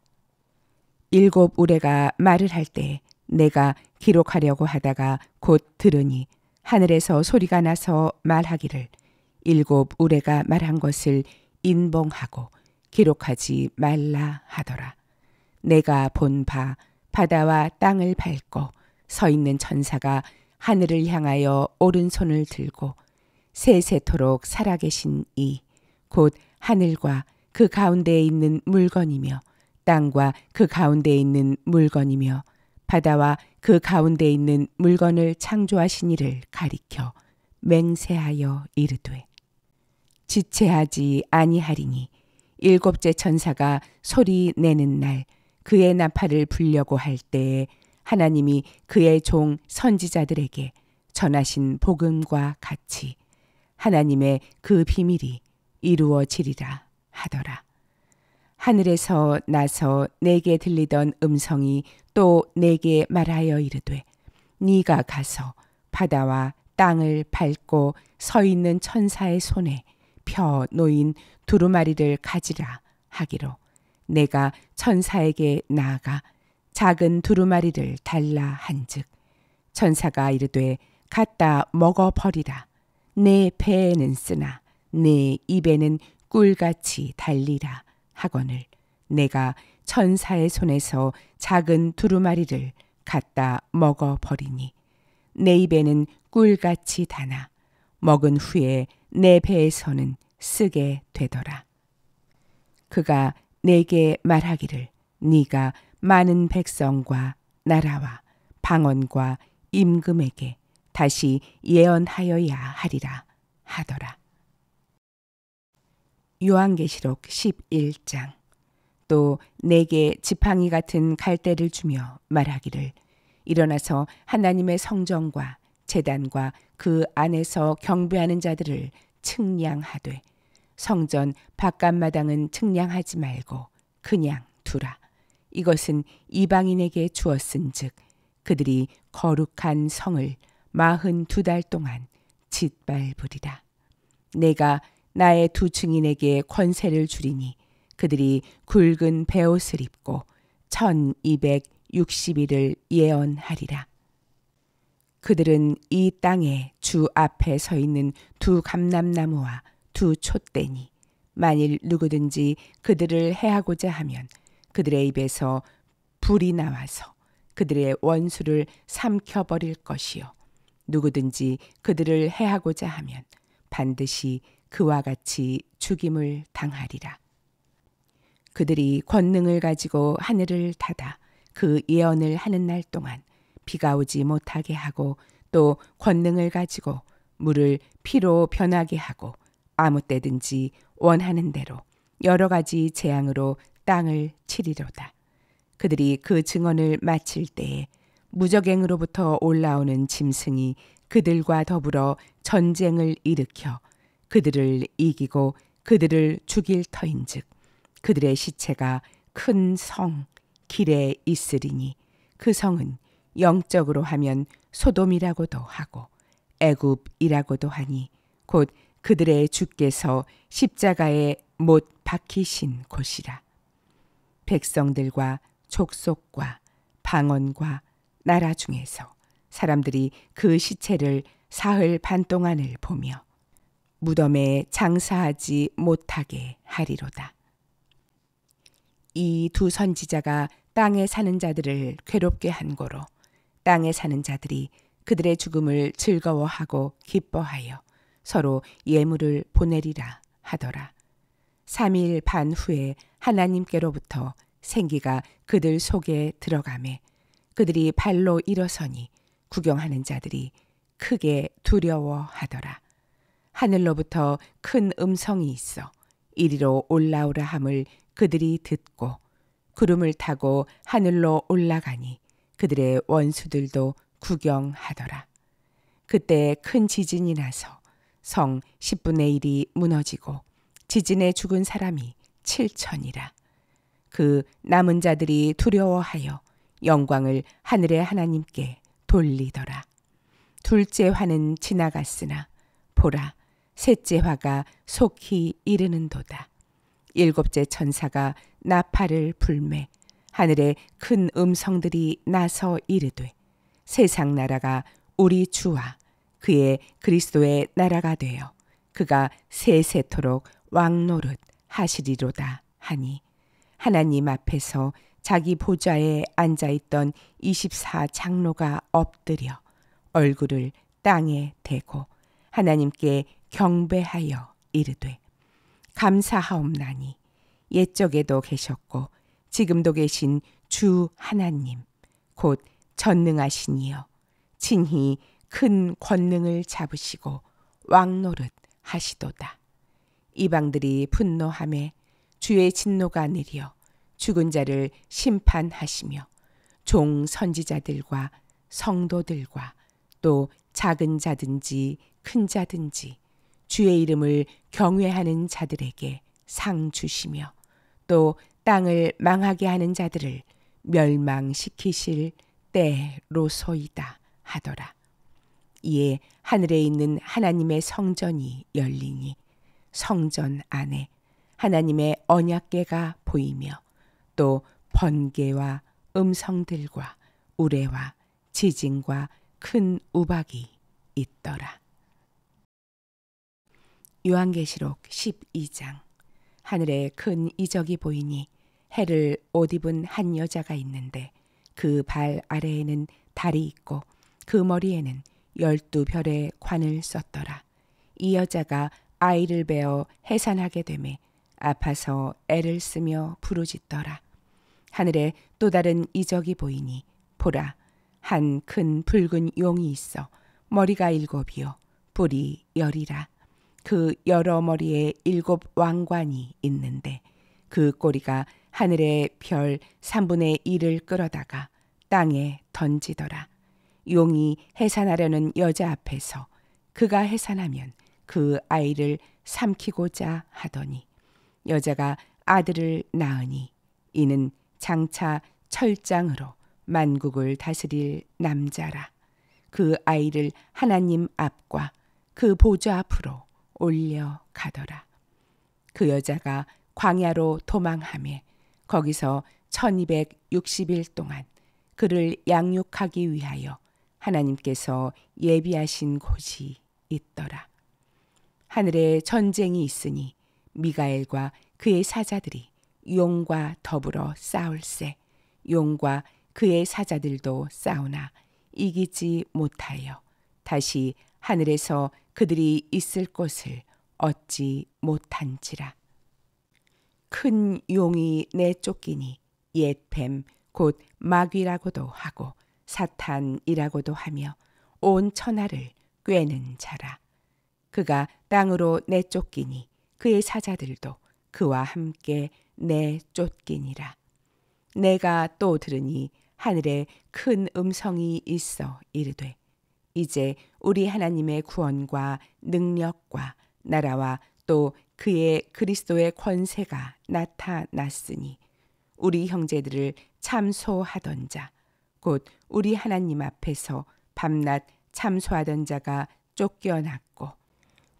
7 우레가 말을 할 때 내가 기록하려고 하다가 곧 들으니 하늘에서 소리가 나서 말하기를 7 우레가 말한 것을 인봉하고 기록하지 말라 하더라. 내가 본 바 바다와 땅을 밟고 서 있는 천사가 하늘을 향하여 오른손을 들고 세세토록 살아계신 이 곧 하늘과 그 가운데에 있는 물건이며 땅과 그 가운데에 있는 물건이며 바다와 그 가운데에 있는 물건을 창조하신 이를 가리켜 맹세하여 이르되 지체하지 아니하리니 7째 천사가 소리 내는 날 그의 나팔을 불려고 할 때에 하나님이 그의 종 선지자들에게 전하신 복음과 같이 하나님의 그 비밀이 이루어지리라 하더라. 하늘에서 나서 내게 들리던 음성이 또 내게 말하여 이르되 네가 가서 바다와 땅을 밟고 서 있는 천사의 손에 펴 놓인 두루마리를 가지라 하기로 내가 천사에게 나아가 작은 두루마리를 달라 한즉 천사가 이르되 갖다 먹어버리라. 내 배에는 쓰나 내 입에는 꿀같이 달리라 하거늘 내가 천사의 손에서 작은 두루마리를 갖다 먹어버리니 내 입에는 꿀같이 다나 먹은 후에 내 배에서는 쓰게 되더라. 그가 내게 말하기를 네가 많은 백성과 나라와 방언과 임금에게 다시 예언하여야 하리라 하더라. 요한계시록 11장. 또 내게 지팡이 같은 갈대를 주며 말하기를 일어나서 하나님의 성전과 제단과 그 안에서 경배하는 자들을 측량하되 성전 바깥마당은 측량하지 말고 그냥 두라. 이것은 이방인에게 주었은즉 그들이 거룩한 성을 42달 동안 짓밟으리라. 내가 나의 두 증인에게 권세를 주리니 그들이 굵은 베옷을 입고 1260일을 예언하리라. 그들은 이 땅에 주 앞에 서 있는 두 감람나무와 두 촛대니 만일 누구든지 그들을 해하고자 하면 그들의 입에서 불이 나와서 그들의 원수를 삼켜버릴 것이요 누구든지 그들을 해하고자 하면 반드시 그와 같이 죽임을 당하리라. 그들이 권능을 가지고 하늘을 닫아 그 예언을 하는 날 동안 비가 오지 못하게 하고 또 권능을 가지고 물을 피로 변하게 하고 아무 때든지 원하는 대로 여러 가지 재앙으로 땅을 치리로다. 그들이 그 증언을 마칠 때에 무적행으로부터 올라오는 짐승이 그들과 더불어 전쟁을 일으켜 그들을 이기고 그들을 죽일 터인즉 그들의 시체가 큰 성 길에 있으리니 그 성은 영적으로 하면 소돔이라고도 하고 애굽이라고도 하니 곧 그들의 주께서 십자가에 못 박히신 곳이라. 백성들과 족속과 방언과 나라 중에서 사람들이 그 시체를 사흘 반 동안을 보며 무덤에 장사하지 못하게 하리로다. 이 두 선지자가 땅에 사는 자들을 괴롭게 한 고로 땅에 사는 자들이 그들의 죽음을 즐거워하고 기뻐하여 서로 예물을 보내리라 하더라. 3일 반 후에 하나님께로부터 생기가 그들 속에 들어가매 그들이 발로 일어서니 구경하는 자들이 크게 두려워하더라. 하늘로부터 큰 음성이 있어 이리로 올라오라 함을 그들이 듣고 구름을 타고 하늘로 올라가니 그들의 원수들도 구경하더라. 그때 큰 지진이 나서 성 10분의 1이 무너지고 지진에 죽은 사람이 7천이라. 그 남은 자들이 두려워하여 영광을 하늘의 하나님께 돌리더라. 둘째 화는 지나갔으나 보라 셋째 화가 속히 이르는도다. 일곱째 천사가 나팔을 불매 하늘에 큰 음성들이 나서 이르되 세상 나라가 우리 주와 그의 그리스도의 나라가 되어 그가 세세토록 왕노릇 하시리로다 하니 하나님 앞에서 자기 보좌에 앉아있던 24 장로가 엎드려 얼굴을 땅에 대고 하나님께 경배하여 이르되 감사하옵나니 옛적에도 계셨고 지금도 계신 주 하나님 곧 전능하시니여 친히 큰 권능을 잡으시고 왕노릇 하시도다. 이방들이 분노하매 주의 진노가 내려 죽은 자를 심판하시며 종 선지자들과 성도들과 또 작은 자든지 큰 자든지 주의 이름을 경외하는 자들에게 상 주시며 또 땅을 망하게 하는 자들을 멸망시키실 때로소이다 하더라. 이에 하늘에 있는 하나님의 성전이 열리니 성전 안에 하나님의 언약궤가 보이며 또 번개와 음성들과 우레와 지진과 큰 우박이 있더라. 요한계시록 12장. 하늘에 큰 이적이 보이니 해를 옷 입은 한 여자가 있는데 그 발 아래에는 달이 있고 그 머리에는 12별의 관을 썼더라. 이 여자가 아이를 베어 해산하게 되매 아파서 애를 쓰며 부르짖더라. 하늘에 또 다른 이적이 보이니 보라, 한 큰 붉은 용이 있어 머리가 7이요 뿔이 10이라. 그 여러 머리에 7 왕관이 있는데 그 꼬리가 하늘의 별 3분의 1을 끌어다가 땅에 던지더라. 용이 해산하려는 여자 앞에서 그가 해산하면 그 아이를 삼키고자 하더니 여자가 아들을 낳으니 이는 장차 철장으로 만국을 다스릴 남자라. 그 아이를 하나님 앞과 그 보좌 앞으로 올려가더라. 그 여자가 광야로 도망하며 거기서 1260일 동안 그를 양육하기 위하여 하나님께서 예비하신 곳이 있더라. 하늘에 전쟁이 있으니 미가엘과 그의 사자들이 용과 더불어 싸울세. 용과 그의 사자들도 싸우나 이기지 못하여 다시 하늘에서 그들이 있을 곳을 얻지 못한지라. 큰 용이 내쫓기니 옛 뱀 곧 마귀라고도 하고 사탄이라고도 하며 온 천하를 꿰는 자라. 그가 땅으로 내쫓기니 그의 사자들도 그와 함께 내쫓기니라. 내가 또 들으니 하늘에 큰 음성이 있어 이르되 이제 우리 하나님의 구원과 능력과 나라와 또 그의 그리스도의 권세가 나타났으니 우리 형제들을 참소하던 자 곧 우리 하나님 앞에서 밤낮 참소하던 자가 쫓겨났고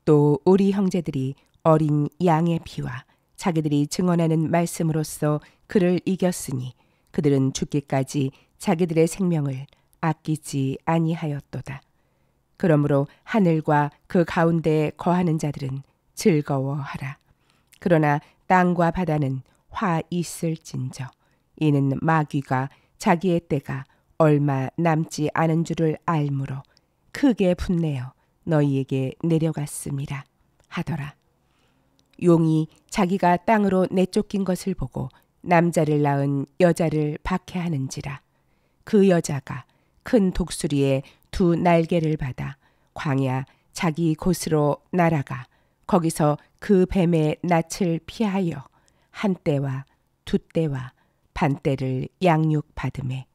또 우리 형제들이 어린 양의 피와 자기들이 증언하는 말씀으로써 그를 이겼으니 그들은 죽기까지 자기들의 생명을 아끼지 아니하였도다. 그러므로 하늘과 그 가운데에 거하는 자들은 즐거워하라. 그러나 땅과 바다는 화 있을진저 이는 마귀가 자기의 때가 얼마 남지 않은 줄을 알므로 크게 분내어 너희에게 내려갔음이라 하더라. 용이 자기가 땅으로 내쫓긴 것을 보고 남자를 낳은 여자를 박해하는지라. 그 여자가 큰 독수리의 2 날개를 받아 광야 자기 곳으로 날아가 거기서 그 뱀의 낯을 피하여 한 때와 2 때와 반 때를 양육받으매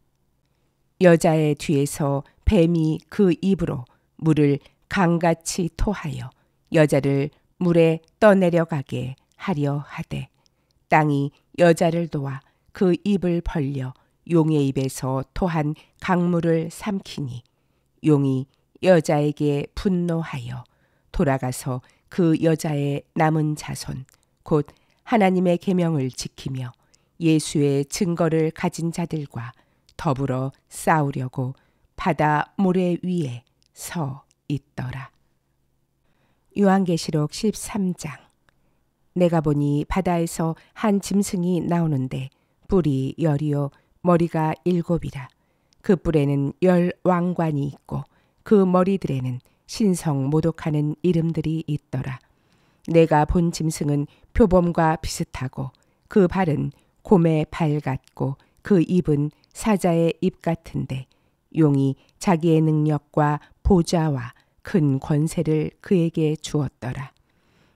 여자의 뒤에서 뱀이 그 입으로 물을 강같이 토하여 여자를 물에 떠내려가게 하려 하되 땅이 여자를 도와 그 입을 벌려 용의 입에서 토한 강물을 삼키니 용이 여자에게 분노하여 돌아가서 그 여자의 남은 자손 곧 하나님의 계명을 지키며 예수의 증거를 가진 자들과 더불어 싸우려고 바다 모래 위에 서 있더라. 요한계시록 13장. 내가 보니 바다에서 한 짐승이 나오는데 뿔이 10이요 머리가 7이라. 그 뿔에는 10 왕관이 있고 그 머리들에는 신성 모독하는 이름들이 있더라. 내가 본 짐승은 표범과 비슷하고 그 발은 곰의 발 같고 그 입은 사자의 입 같은데 용이 자기의 능력과 보좌와 큰 권세를 그에게 주었더라.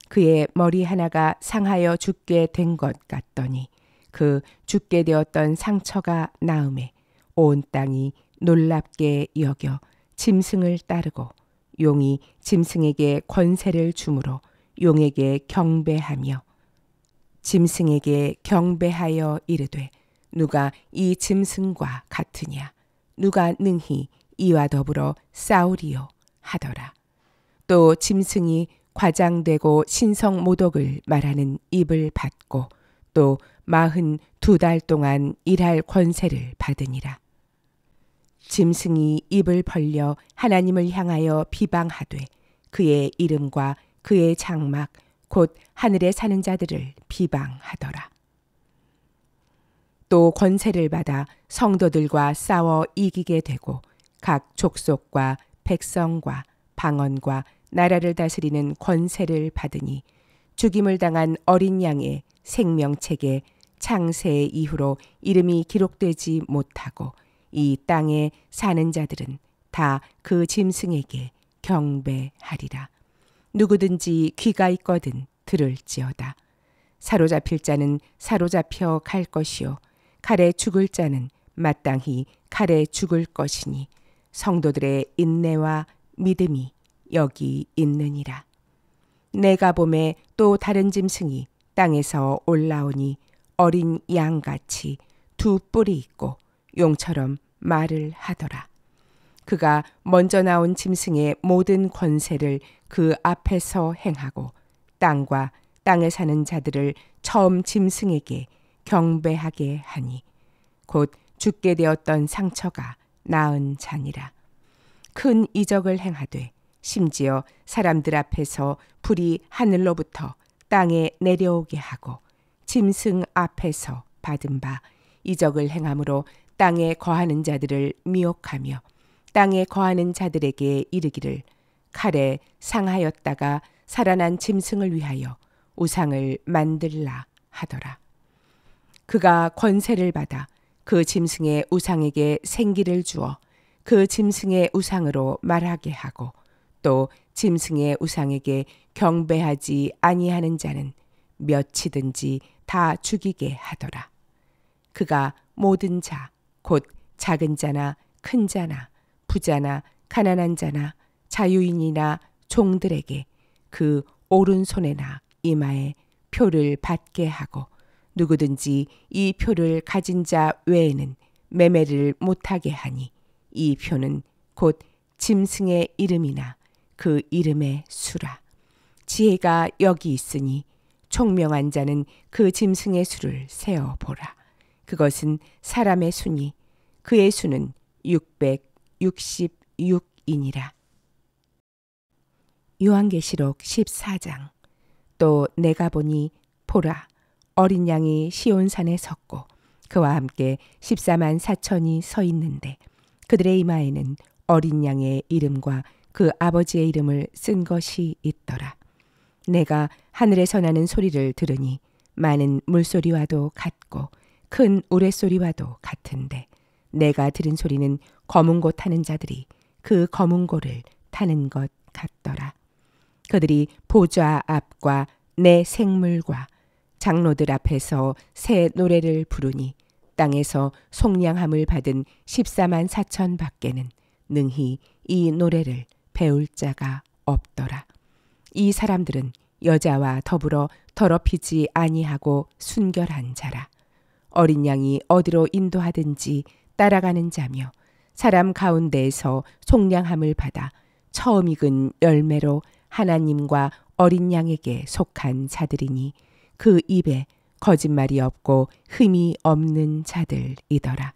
그의 머리 하나가 상하여 죽게 된 것 같더니 그 죽게 되었던 상처가 나음에 온 땅이 놀랍게 여겨 짐승을 따르고 용이 짐승에게 권세를 주므로 용에게 경배하며 짐승에게 경배하여 이르되 누가 이 짐승과 같으냐 누가 능히 이와 더불어 싸우리요 하더라. 또 짐승이 과장되고 신성 모독을 말하는 입을 받고 또 42달 동안 일할 권세를 받으니라. 짐승이 입을 벌려 하나님을 향하여 비방하되 그의 이름과 그의 장막 곧 하늘에 사는 자들을 비방하더라. 또 권세를 받아 성도들과 싸워 이기게 되고 각 족속과 백성과 방언과 나라를 다스리는 권세를 받으니 죽임을 당한 어린 양의 생명책에 창세 이후로 이름이 기록되지 못하고 이 땅에 사는 자들은 다 그 짐승에게 경배하리라. 누구든지 귀가 있거든 들을지어다. 사로잡힐 자는 사로잡혀 갈 것이요 칼에 죽을 자는 마땅히 칼에 죽을 것이니 성도들의 인내와 믿음이 여기 있느니라. 내가 봄에 또 다른 짐승이 땅에서 올라오니 어린 양같이 두 뿔이 있고 용처럼 말을 하더라. 그가 먼저 나온 짐승의 모든 권세를 그 앞에서 행하고 땅과 땅에 사는 자들을 처음 짐승에게 경배하게 하니 곧 죽게 되었던 상처가 나은 자니라. 큰 이적을 행하되 심지어 사람들 앞에서 불이 하늘로부터 땅에 내려오게 하고 짐승 앞에서 받은 바 이적을 행함으로 땅에 거하는 자들을 미혹하며 땅에 거하는 자들에게 이르기를 칼에 상하였다가 살아난 짐승을 위하여 우상을 만들라 하더라. 그가 권세를 받아 그 짐승의 우상에게 생기를 주어 그 짐승의 우상으로 말하게 하고 또 짐승의 우상에게 경배하지 아니하는 자는 몇이든지 다 죽이게 하더라. 그가 모든 자, 곧 작은 자나 큰 자나 부자나 가난한 자나 자유인이나 종들에게 그 오른손에나 이마에 표를 받게 하고 누구든지 이 표를 가진 자 외에는 매매를 못하게 하니 이 표는 곧 짐승의 이름이나 그 이름의 수라. 지혜가 여기 있으니 총명한 자는 그 짐승의 수를 세어보라. 그것은 사람의 수니 그의 수는 666이니라. 요한계시록 14장. 또 내가 보니 보라 어린 양이 시온산에 섰고 그와 함께 14만 4천이 서 있는데 그들의 이마에는 어린 양의 이름과 그 아버지의 이름을 쓴 것이 있더라. 내가 하늘에서 나는 소리를 들으니 많은 물소리와도 같고 큰 우레소리와도 같은데 내가 들은 소리는 검은 고 타는 자들이 그 검은 고를 타는 것 같더라. 그들이 보좌 앞과 내 생물과 장로들 앞에서 새 노래를 부르니 땅에서 속량함을 받은 14만 4천 밖에는 능히 이 노래를 배울 자가 없더라. 이 사람들은 여자와 더불어 더럽히지 아니하고 순결한 자라. 어린 양이 어디로 인도하든지 따라가는 자며 사람 가운데에서 속량함을 받아 처음 익은 열매로 하나님과 어린 양에게 속한 자들이니 그 입에 거짓말이 없고 흠이 없는 자들이더라.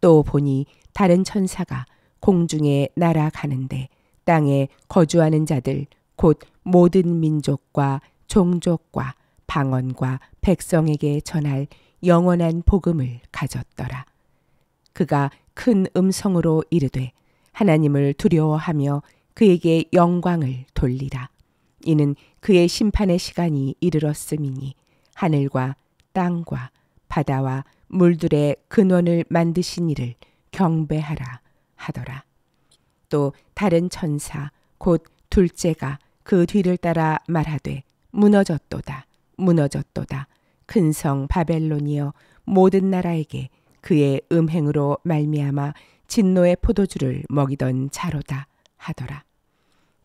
또 보니 다른 천사가 공중에 날아가는데 땅에 거주하는 자들 곧 모든 민족과 종족과 방언과 백성에게 전할 영원한 복음을 가졌더라. 그가 큰 음성으로 이르되 하나님을 두려워하며 그에게 영광을 돌리라. 이는 그의 심판의 시간이 이르렀음이니 하늘과 땅과 바다와 물들의 근원을 만드신 이를 경배하라 하더라. 또 다른 천사 곧 둘째가 그 뒤를 따라 말하되 무너졌도다 무너졌도다 큰 성 바벨론이여 모든 나라에게 그의 음행으로 말미암아 진노의 포도주를 먹이던 자로다 하더라.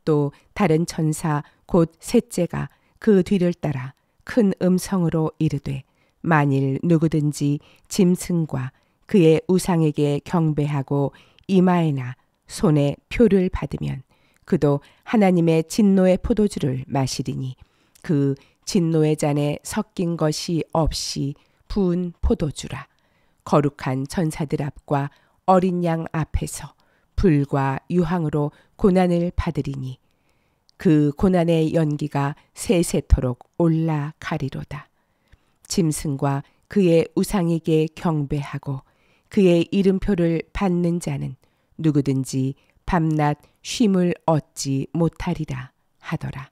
또 다른 천사 곧 셋째가 그 뒤를 따라 큰 음성으로 이르되 만일 누구든지 짐승과 그의 우상에게 경배하고 이마에나 손에 표를 받으면 그도 하나님의 진노의 포도주를 마시리니 그 진노의 잔에 섞인 것이 없이 부은 포도주라. 거룩한 천사들 앞과 어린 양 앞에서 불과 유황으로 고난을 받으리니 그 고난의 연기가 세세토록 올라가리로다. 짐승과 그의 우상에게 경배하고 그의 이름표를 받는 자는 누구든지 밤낮 쉼을 얻지 못하리라 하더라.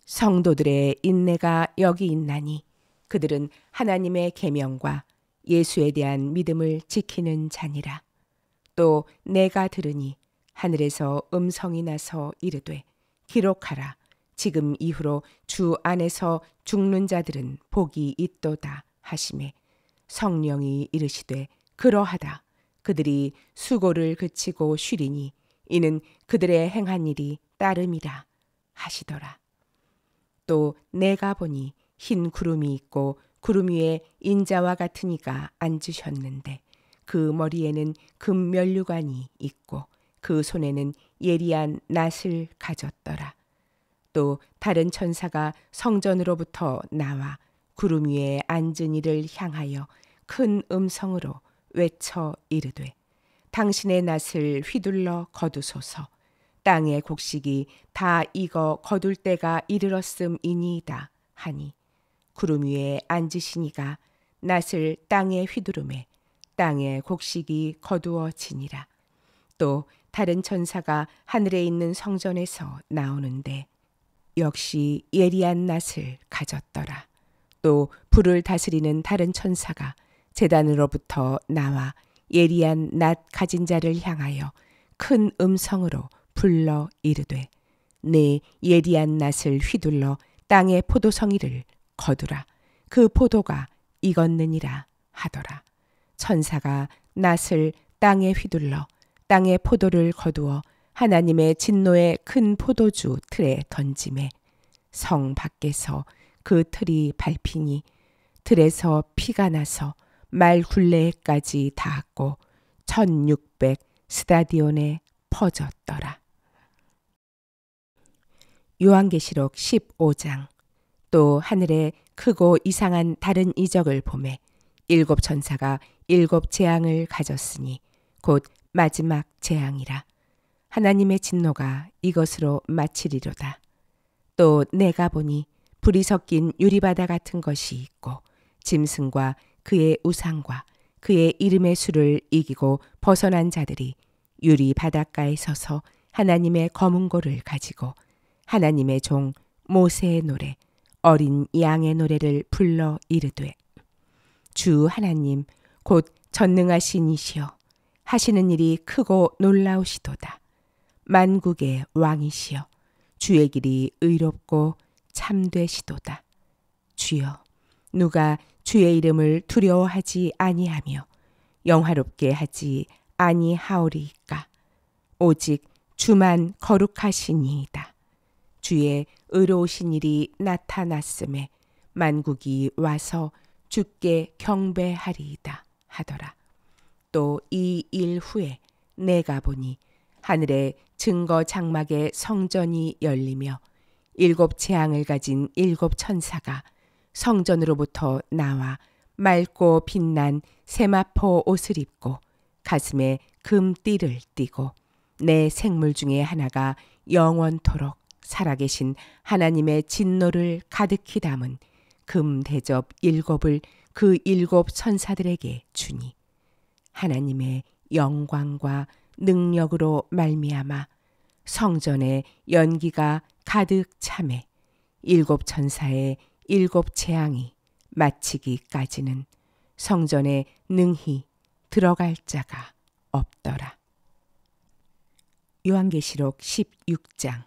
성도들의 인내가 여기 있나니 그들은 하나님의 계명과 예수에 대한 믿음을 지키는 자니라. 또 내가 들으니 하늘에서 음성이 나서 이르되 기록하라. 지금 이후로 주 안에서 죽는 자들은 복이 있도다 하시매 성령이 이르시되 그러하다. 그들이 수고를 그치고 쉬리니 이는 그들의 행한 일이 따름이라 하시더라. 또 내가 보니 흰 구름이 있고 구름 위에 인자와 같은 이가 앉으셨는데 그 머리에는 금 면류관이 있고 그 손에는 예리한 낫을 가졌더라. 또 다른 천사가 성전으로부터 나와 구름 위에 앉은 이를 향하여 큰 음성으로 외쳐 이르되 당신의 낫을 휘둘러 거두소서. 땅의 곡식이 다 익어 거둘 때가 이르렀음이니이다 하니 구름 위에 앉으시니가 낫을 땅에 휘두르매 땅의 곡식이 거두어지니라. 또 다른 천사가 하늘에 있는 성전에서 나오는데 역시 예리한 낫을 가졌더라. 또 불을 다스리는 다른 천사가 제단으로부터 나와 예리한 낫 가진 자를 향하여 큰 음성으로 불러 이르되 네 예리한 낫을 휘둘러 땅의 포도성이를 거두라. 그 포도가 익었느니라 하더라. 천사가 낫을 땅에 휘둘러 땅의 포도를 거두어 하나님의 진노의 큰 포도주 틀에 던지매 성 밖에서 그 틀이 밟히니 틀에서 피가 나서 말 굴레까지 닿았고 1600 스타디온에 퍼졌더라. 요한계시록 15장. 또 하늘에 크고 이상한 다른 이적을 보매 일곱 천사가 일곱 재앙을 가졌으니 곧 마지막 재앙이라. 하나님의 진노가 이것으로 마치리로다. 또 내가 보니 불이 섞인 유리바다 같은 것이 있고 짐승과 그의 우상과 그의 이름의 수를 이기고 벗어난 자들이 유리 바닷가에 서서 하나님의 검은고를 가지고 하나님의 종 모세의 노래 어린 양의 노래를 불러 이르되 주 하나님 곧 전능하신 이시여 하시는 일이 크고 놀라우시도다. 만국의 왕이시여 주의 길이 의롭고 참되시도다. 주여 누가 주의 이름을 두려워하지 아니하며 영화롭게 하지 아니하오리이까. 오직 주만 거룩하시니이다. 주의 의로우신 일이 나타났음에 만국이 와서 주께 경배하리이다 하더라. 또 이 일 후에 내가 보니 하늘의 증거 장막의 성전이 열리며 일곱 재앙을 가진 일곱 천사가 성전으로부터 나와 맑고 빛난 세마포 옷을 입고 가슴에 금띠를 띠고 내 생물 중에 하나가 영원토록 살아계신 하나님의 진노를 가득히 담은 금 대접 일곱을 그 일곱 천사들에게 주니 하나님의 영광과 능력으로 말미암아 성전에 연기가 가득 차매 일곱 천사의 일곱 재앙이 마치기까지는 성전에 능히 들어갈 자가 없더라. 요한계시록 16장.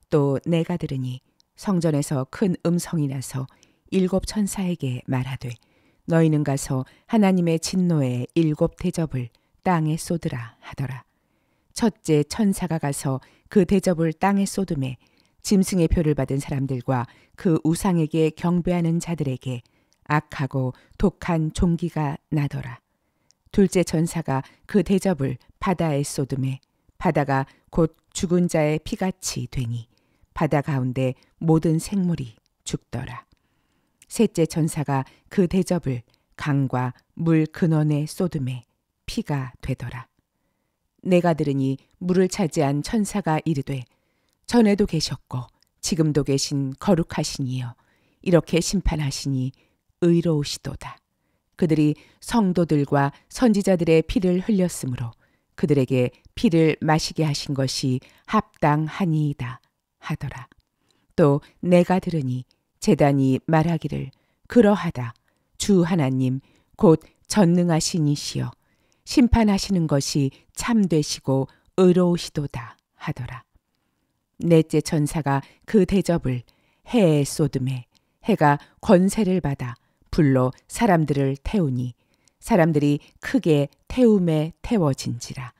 또 내가 들으니 성전에서 큰 음성이 나서 일곱 천사에게 말하되 너희는 가서 하나님의 진노의 일곱 대접을 땅에 쏟으라 하더라. 첫째 천사가 가서 그 대접을 땅에 쏟음에 짐승의 표를 받은 사람들과 그 우상에게 경배하는 자들에게 악하고 독한 종기가 나더라. 둘째 천사가 그 대접을 바다에 쏟음에 바다가 곧 죽은 자의 피같이 되니 바다 가운데 모든 생물이 죽더라. 셋째 천사가 그 대접을 강과 물 근원에 쏟음에 피가 되더라. 내가 들으니 물을 차지한 천사가 이르되 전에도 계셨고 지금도 계신 거룩하신 이여 이렇게 심판하시니 의로우시도다. 그들이 성도들과 선지자들의 피를 흘렸으므로 그들에게 피를 마시게 하신 것이 합당하니이다 하더라. 또 내가 들으니 제단이 말하기를 그러하다. 주 하나님 곧 전능하신 이시여 심판하시는 것이 참되시고 의로우시도다 하더라. 넷째 천사가 그 대접을 해에 쏟음에 해가 권세를 받아 불로 사람들을 태우니 사람들이 크게 태움에 태워진지라.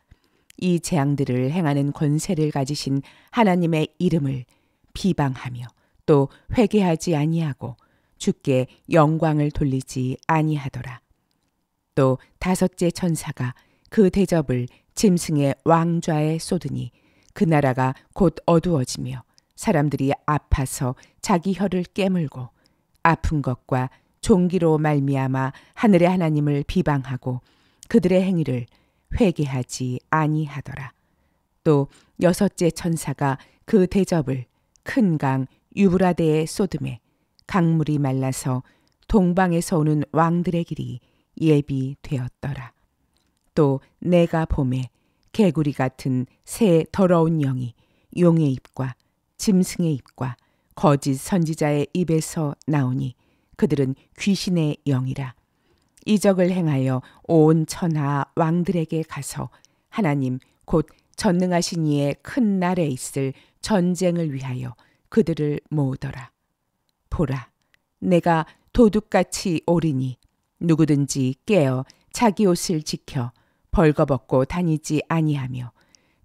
이 재앙들을 행하는 권세를 가지신 하나님의 이름을 비방하며 또 회개하지 아니하고 주께 영광을 돌리지 아니하더라. 또 다섯째 천사가 그 대접을 짐승의 왕좌에 쏟으니 그 나라가 곧 어두워지며 사람들이 아파서 자기 혀를 깨물고 아픈 것과 종기로 말미암아 하늘의 하나님을 비방하고 그들의 행위를 회개하지 아니하더라. 또 여섯째 천사가 그 대접을 큰 강 유브라데에 쏟음에 강물이 말라서 동방에서 오는 왕들의 길이 예비되었더라. 또 내가 봄에 개구리 같은 새 더러운 영이 용의 입과 짐승의 입과 거짓 선지자의 입에서 나오니 그들은 귀신의 영이라. 이적을 행하여 온 천하 왕들에게 가서 하나님 곧 전능하신 이의 큰 날에 있을 전쟁을 위하여 그들을 모으더라. 보라, 내가 도둑같이 오리니 누구든지 깨어 자기 옷을 지켜 벌거벗고 다니지 아니하며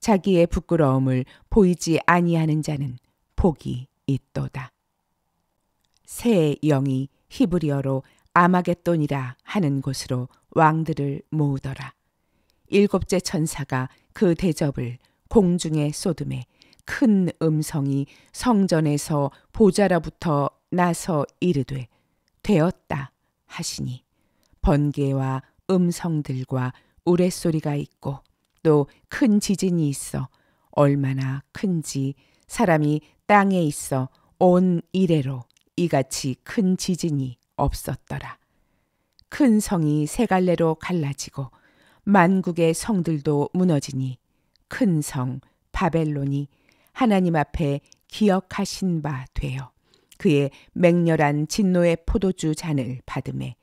자기의 부끄러움을 보이지 아니하는 자는 복이 있도다. 새 영이 히브리어로 아마겟돈이라 하는 곳으로 왕들을 모으더라. 일곱째 천사가 그 대접을 공중에 쏟음에 큰 음성이 성전에서 보좌로부터 나서 이르되 되었다 하시니 번개와 음성들과 우레소리가 있고 또 큰 지진이 있어 얼마나 큰지 사람이 땅에 있어 온 이래로 이같이 큰 지진이 없었더라. 큰 성이 세 갈래로 갈라지고 만국의 성들도 무너지니 큰 성 바벨론이 하나님 앞에 기억하신 바 되어 그의 맹렬한 진노의 포도주 잔을 받음에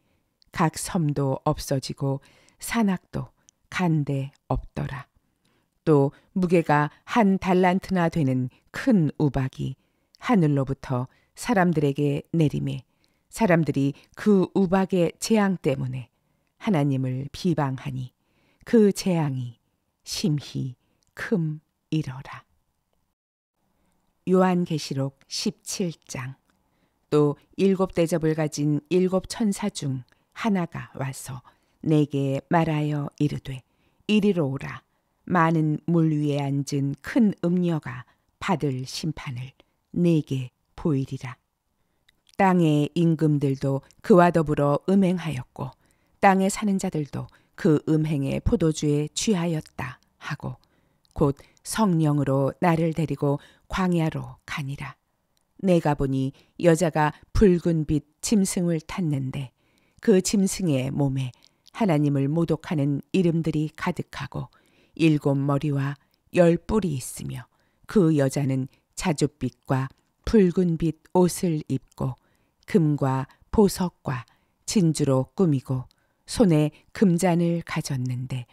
각 섬도 없어지고 산악도 간데 없더라. 또 무게가 한 달란트나 되는 큰 우박이 하늘로부터 사람들에게 내림에 사람들이 그 우박의 재앙 때문에 하나님을 비방하니 그 재앙이 심히 큼이러라. 요한계시록 17장. 또 일곱 대접을 가진 일곱 천사 중 하나가 와서 내게 말하여 이르되 이리로 오라. 많은 물 위에 앉은 큰 음녀가 받을 심판을 내게 보이리라. 땅의 임금들도 그와 더불어 음행하였고 땅에 사는 자들도 그 음행의 포도주에 취하였다 하고 곧 성령으로 나를 데리고 광야로 가니라. 내가 보니 여자가 붉은 빛 짐승을 탔는데 그 짐승의 몸에 하나님을 모독하는 이름들이 가득하고 7 머리와 10 뿔이 있으며 그 여자는 자줏빛과 붉은 빛 옷을 입고 금과 보석과 진주로 꾸미고 손에 금잔을 가졌는데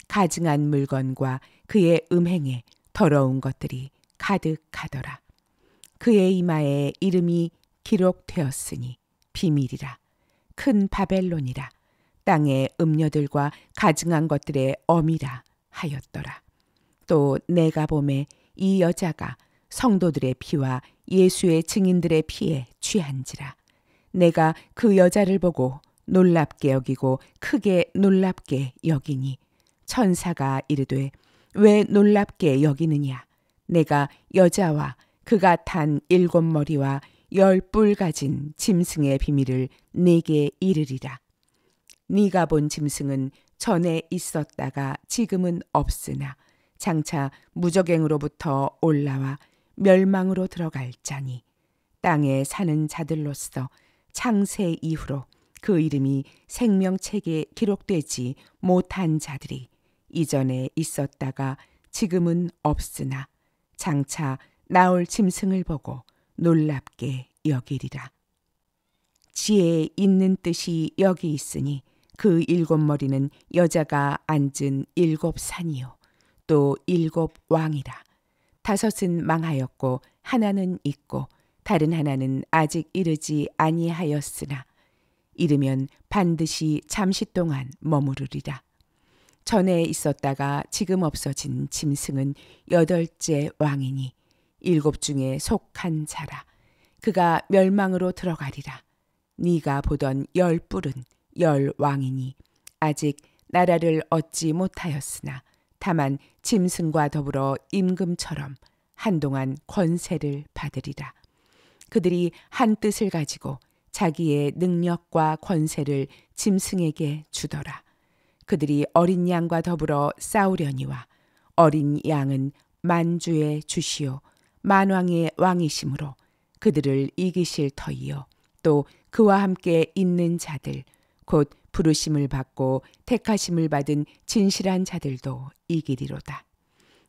가증한 물건과 그의 음행에 더러운 것들이 가득하더라. 그의 이마에 이름이 기록되었으니 비밀이라. 큰 바벨론이라. 땅의 음녀들과 가증한 것들의 어미라 하였더라. 또 내가 보매 이 여자가 성도들의 피와 예수의 증인들의 피에 취한지라. 내가 그 여자를 보고 놀랍게 여기고 크게 놀랍게 여기니 천사가 이르되 왜 놀랍게 여기느냐. 내가 여자와 그가 탄 7 머리와 10 뿔 가진 짐승의 비밀을 네게 이르리라. 네가 본 짐승은 전에 있었다가 지금은 없으나 장차 무저갱으로부터 올라와 멸망으로 들어갈 자니 땅에 사는 자들로서 창세 이후로 그 이름이 생명책에 기록되지 못한 자들이 이전에 있었다가 지금은 없으나 장차 나올 짐승을 보고 놀랍게 여기리라. 지혜에 있는 뜻이 여기 있으니 그 7머리는 여자가 앉은 7산이요 또 7왕이라. 5은 망하였고 하나는 있고 다른 하나는 아직 이르지 아니하였으나 이르면 반드시 잠시 동안 머무르리라. 전에 있었다가 지금 없어진 짐승은 8째 왕이니 7 중에 속한 자라. 그가 멸망으로 들어가리라. 네가 보던 10뿔은 10왕이니 아직 나라를 얻지 못하였으나 다만 짐승과 더불어 임금처럼 한동안 권세를 받으리라. 그들이 한 뜻을 가지고 자기의 능력과 권세를 짐승에게 주더라. 그들이 어린 양과 더불어 싸우려니와 어린 양은 만주의 주시오 만왕의 왕이시므로 그들을 이기실 터이요 또 그와 함께 있는 자들 곧 부르심을 받고 택하심을 받은 진실한 자들도 이기리로다.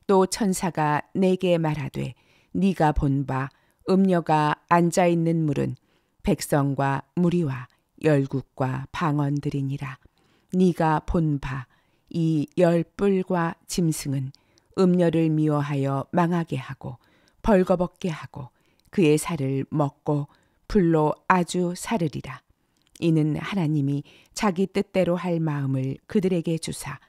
또 천사가 내게 말하되 네가 본 바 음녀가 앉아 있는 물은 백성과 무리와 열국과 방언들이니라. 네가 본 바 이 10뿔과 짐승은 음녀를 미워하여 망하게 하고 벌거벗게 하고 그의 살을 먹고 불로 아주 사르리라. 이는 하나님이 자기 뜻대로 할 마음을 그들에게 주사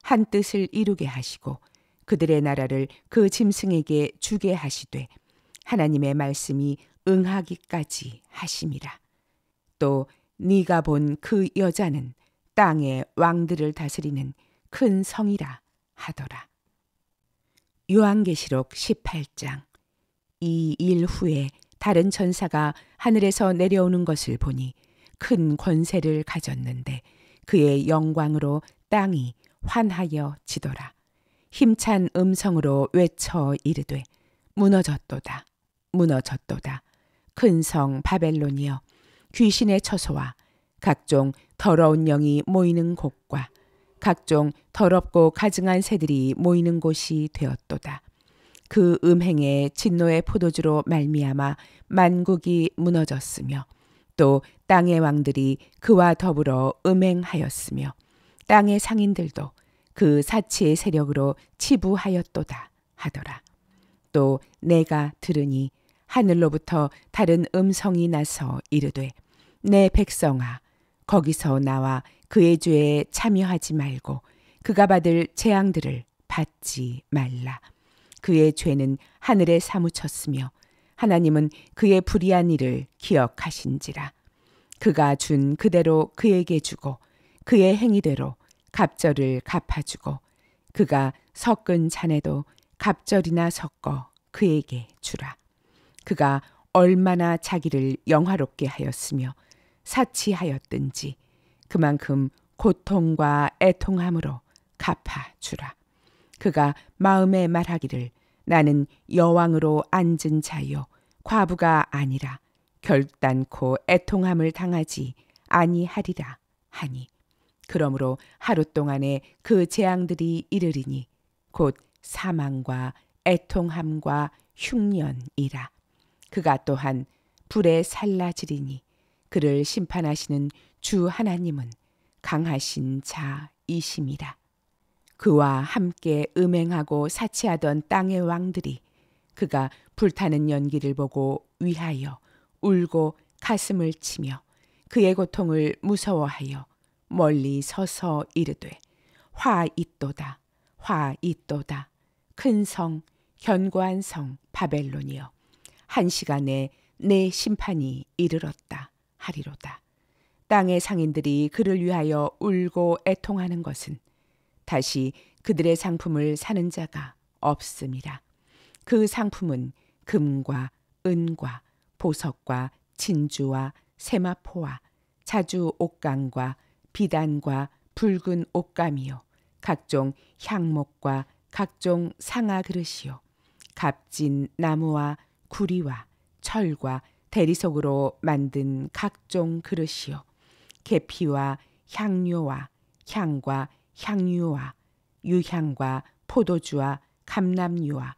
한 뜻을 이루게 하시고 그들의 나라를 그 짐승에게 주게 하시되 하나님의 말씀이 응하기까지 하심이라. 또 네가 본 그 여자는 땅의 왕들을 다스리는 큰 성이라 하더라. 요한계시록 18장. 이 일 후에 다른 천사가 하늘에서 내려오는 것을 보니 큰 권세를 가졌는데 그의 영광으로 땅이 환하여 지더라. 힘찬 음성으로 외쳐 이르되 무너졌도다 무너졌도다. 큰 성 바벨론이여 귀신의 처소와 각종 더러운 영이 모이는 곳과 각종 더럽고 가증한 새들이 모이는 곳이 되었도다. 그 음행의 진노의 포도주로 말미암아 만국이 무너졌으며 또 땅의 왕들이 그와 더불어 음행하였으며 땅의 상인들도 그 사치의 세력으로 치부하였도다 하더라. 또 내가 들으니 하늘로부터 다른 음성이 나서 이르되 내 백성아 거기서 나와 그의 죄에 참여하지 말고 그가 받을 재앙들을 받지 말라. 그의 죄는 하늘에 사무쳤으며 하나님은 그의 불의한 일을 기억하신지라. 그가 준 그대로 그에게 주고 그의 행위대로 갑절을 갚아주고 그가 섞은 잔에도 갑절이나 섞어 그에게 주라. 그가 얼마나 자기를 영화롭게 하였으며 사치하였든지 그만큼 고통과 애통함으로 갚아주라. 그가 마음에 말하기를 나는 여왕으로 앉은 자요 과부가 아니라 결단코 애통함을 당하지 아니하리라 하니 그러므로 하루 동안에 그 재앙들이 이르리니 곧 사망과 애통함과 흉년이라. 그가 또한 불에 살라지리니 그를 심판하시는 주 하나님은 강하신 자이심이라. 그와 함께 음행하고 사치하던 땅의 왕들이 그가 불타는 연기를 보고 위하여 울고 가슴을 치며 그의 고통을 무서워하여 멀리 서서 이르되 화 있도다 화 있도다. 큰 성 견고한 성 바벨론이여 한 시간에 내 심판이 이르렀다 하리로다. 땅의 상인들이 그를 위하여 울고 애통하는 것은 다시 그들의 상품을 사는 자가 없음이라. 그 상품은 금과 은과 보석과 진주와 세마포와 자주 옥강과 비단과 붉은 옥감이요 각종 향목과 각종 상아 그릇이요 값진 나무와 구리와 철과 대리석으로 만든 각종 그릇이요 계피와 향료와 향과 향유와 유향과 포도주와 감람유와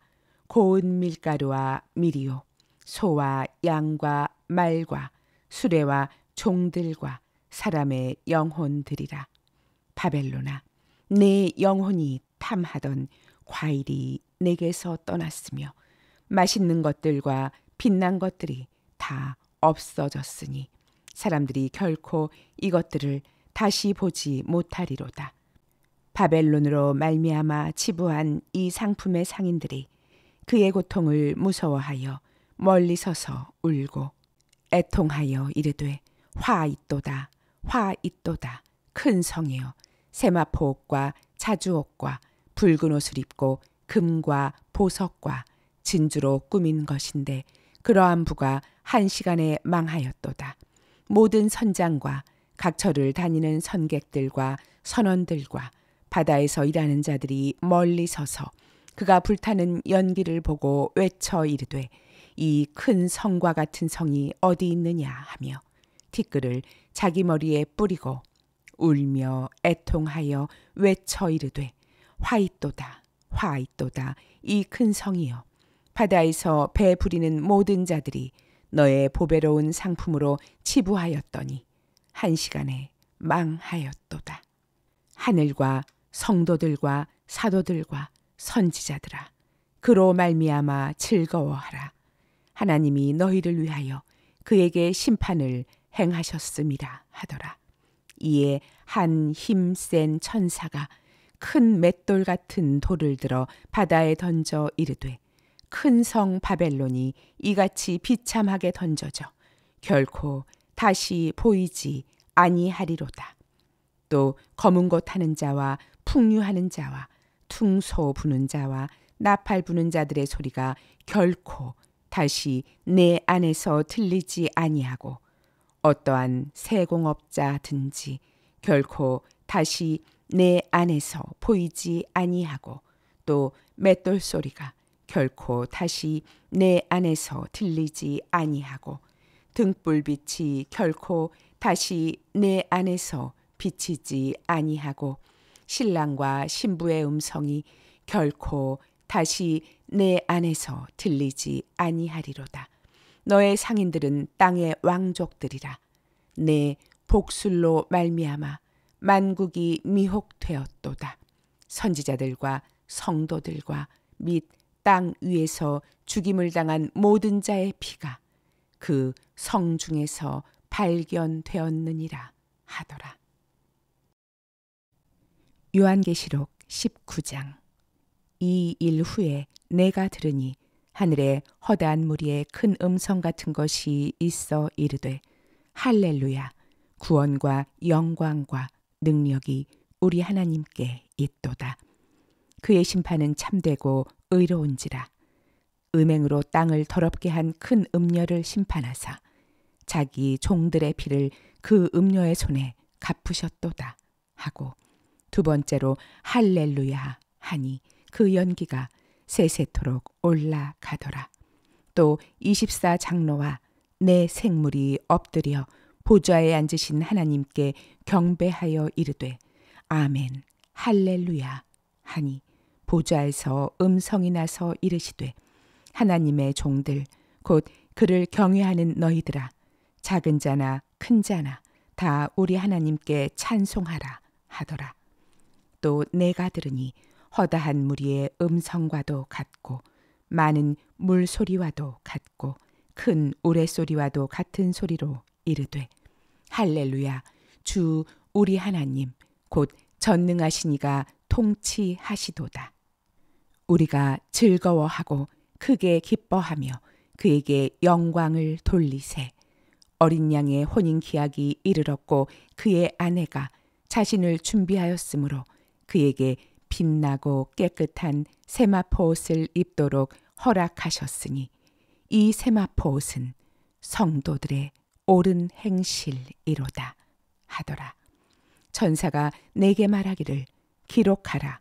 고운 밀가루와 미리오, 소와 양과 말과 수레와 종들과 사람의 영혼들이라. 바벨론아, 내 영혼이 탐하던 과일이 내게서 떠났으며 맛있는 것들과 빛난 것들이 다 없어졌으니 사람들이 결코 이것들을 다시 보지 못하리로다. 바벨론으로 말미암아 치부한 이 상품의 상인들이 그의 고통을 무서워하여 멀리 서서 울고 애통하여 이르되 화 있도다, 화 있도다. 큰 성이여, 세마포옷과 자주옷과 붉은 옷을 입고 금과 보석과 진주로 꾸민 것인데 그러한 부가 한 시간에 망하였도다. 모든 선장과 각처를 다니는 선객들과 선원들과 바다에서 일하는 자들이 멀리 서서 그가 불타는 연기를 보고 외쳐 이르되 이 큰 성과 같은 성이 어디 있느냐 하며 티끌을 자기 머리에 뿌리고 울며 애통하여 외쳐 이르되 화 있도다, 화 있도다. 이 큰 성이여, 바다에서 배 부리는 모든 자들이 너의 보배로운 상품으로 치부하였더니 한 시간에 망하였도다. 하늘과 성도들과 사도들과 선지자들아, 그로 말미암아 즐거워하라. 하나님이 너희를 위하여 그에게 심판을 행하셨음이라 하더라. 이에 한 힘센 천사가 큰 맷돌 같은 돌을 들어 바다에 던져 이르되 큰 성 바벨론이 이같이 비참하게 던져져 결코 다시 보이지 아니하리로다. 또 검은 곳 하는 자와 풍류하는 자와 퉁소 부는 자와 나팔 부는 자들의 소리가 결코 다시 내 안에서 들리지 아니하고 어떠한 세공업자든지 결코 다시 내 안에서 보이지 아니하고 또 맷돌 소리가 결코 다시 내 안에서 들리지 아니하고 등불빛이 결코 다시 내 안에서 비치지 아니하고 신랑과 신부의 음성이 결코 다시 내 안에서 들리지 아니하리로다. 너의 상인들은 땅의 왕족들이라. 내 복술로 말미암아 만국이 미혹되었도다. 선지자들과 성도들과 및 땅 위에서 죽임을 당한 모든 자의 피가 그 성 중에서 발견되었느니라 하더라. 요한계시록 19장. 이 일 후에 내가 들으니 하늘에 허다한 무리에 큰 음성 같은 것이 있어 이르되 할렐루야, 구원과 영광과 능력이 우리 하나님께 있도다. 그의 심판은 참되고 의로운지라. 음행으로 땅을 더럽게 한 큰 음녀를 심판하사 자기 종들의 피를 그 음녀의 손에 갚으셨도다 하고 두 번째로 할렐루야 하니 그 연기가 세세토록 올라가더라. 또 24장로와 내 생물이 엎드려 보좌에 앉으신 하나님께 경배하여 이르되 아멘 할렐루야 하니 보좌에서 음성이 나서 이르시되 하나님의 종들 곧 그를 경외하는 너희들아, 작은 자나 큰 자나 다 우리 하나님께 찬송하라 하더라. 또 내가 들으니 허다한 무리의 음성과도 같고 많은 물소리와도 같고 큰 우레소리와도 같은 소리로 이르되 할렐루야, 주 우리 하나님 곧 전능하시니가 통치하시도다. 우리가 즐거워하고 크게 기뻐하며 그에게 영광을 돌리세. 어린 양의 혼인 기약이 이르렀고 그의 아내가 자신을 준비하였으므로 그에게 빛나고 깨끗한 세마포옷을 입도록 허락하셨으니 이 세마포옷은 성도들의 옳은 행실이로다 하더라. 천사가 내게 말하기를 기록하라.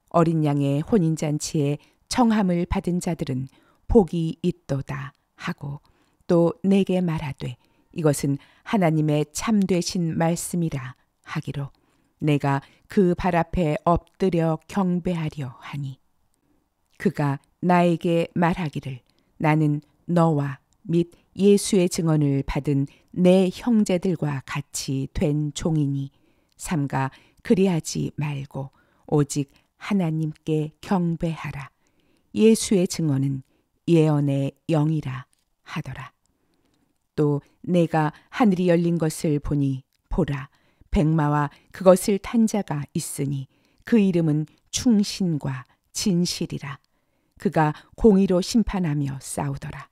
어린 양의 혼인잔치에 청함을 받은 자들은 복이 있도다 하고 또 내게 말하되 이것은 하나님의 참되신 말씀이라 하기로 내가 그 발 앞에 엎드려 경배하려 하니 그가 나에게 말하기를 나는 너와 및 예수의 증언을 받은 내 형제들과 같이 된 종이니 삼가 그리하지 말고 오직 하나님께 경배하라. 예수의 증언은 예언의 영이라 하더라. 또 내가 하늘이 열린 것을 보니 보라 백마와 그것을 탄 자가 있으니 그 이름은 충신과 진실이라. 그가 공의로 심판하며 싸우더라.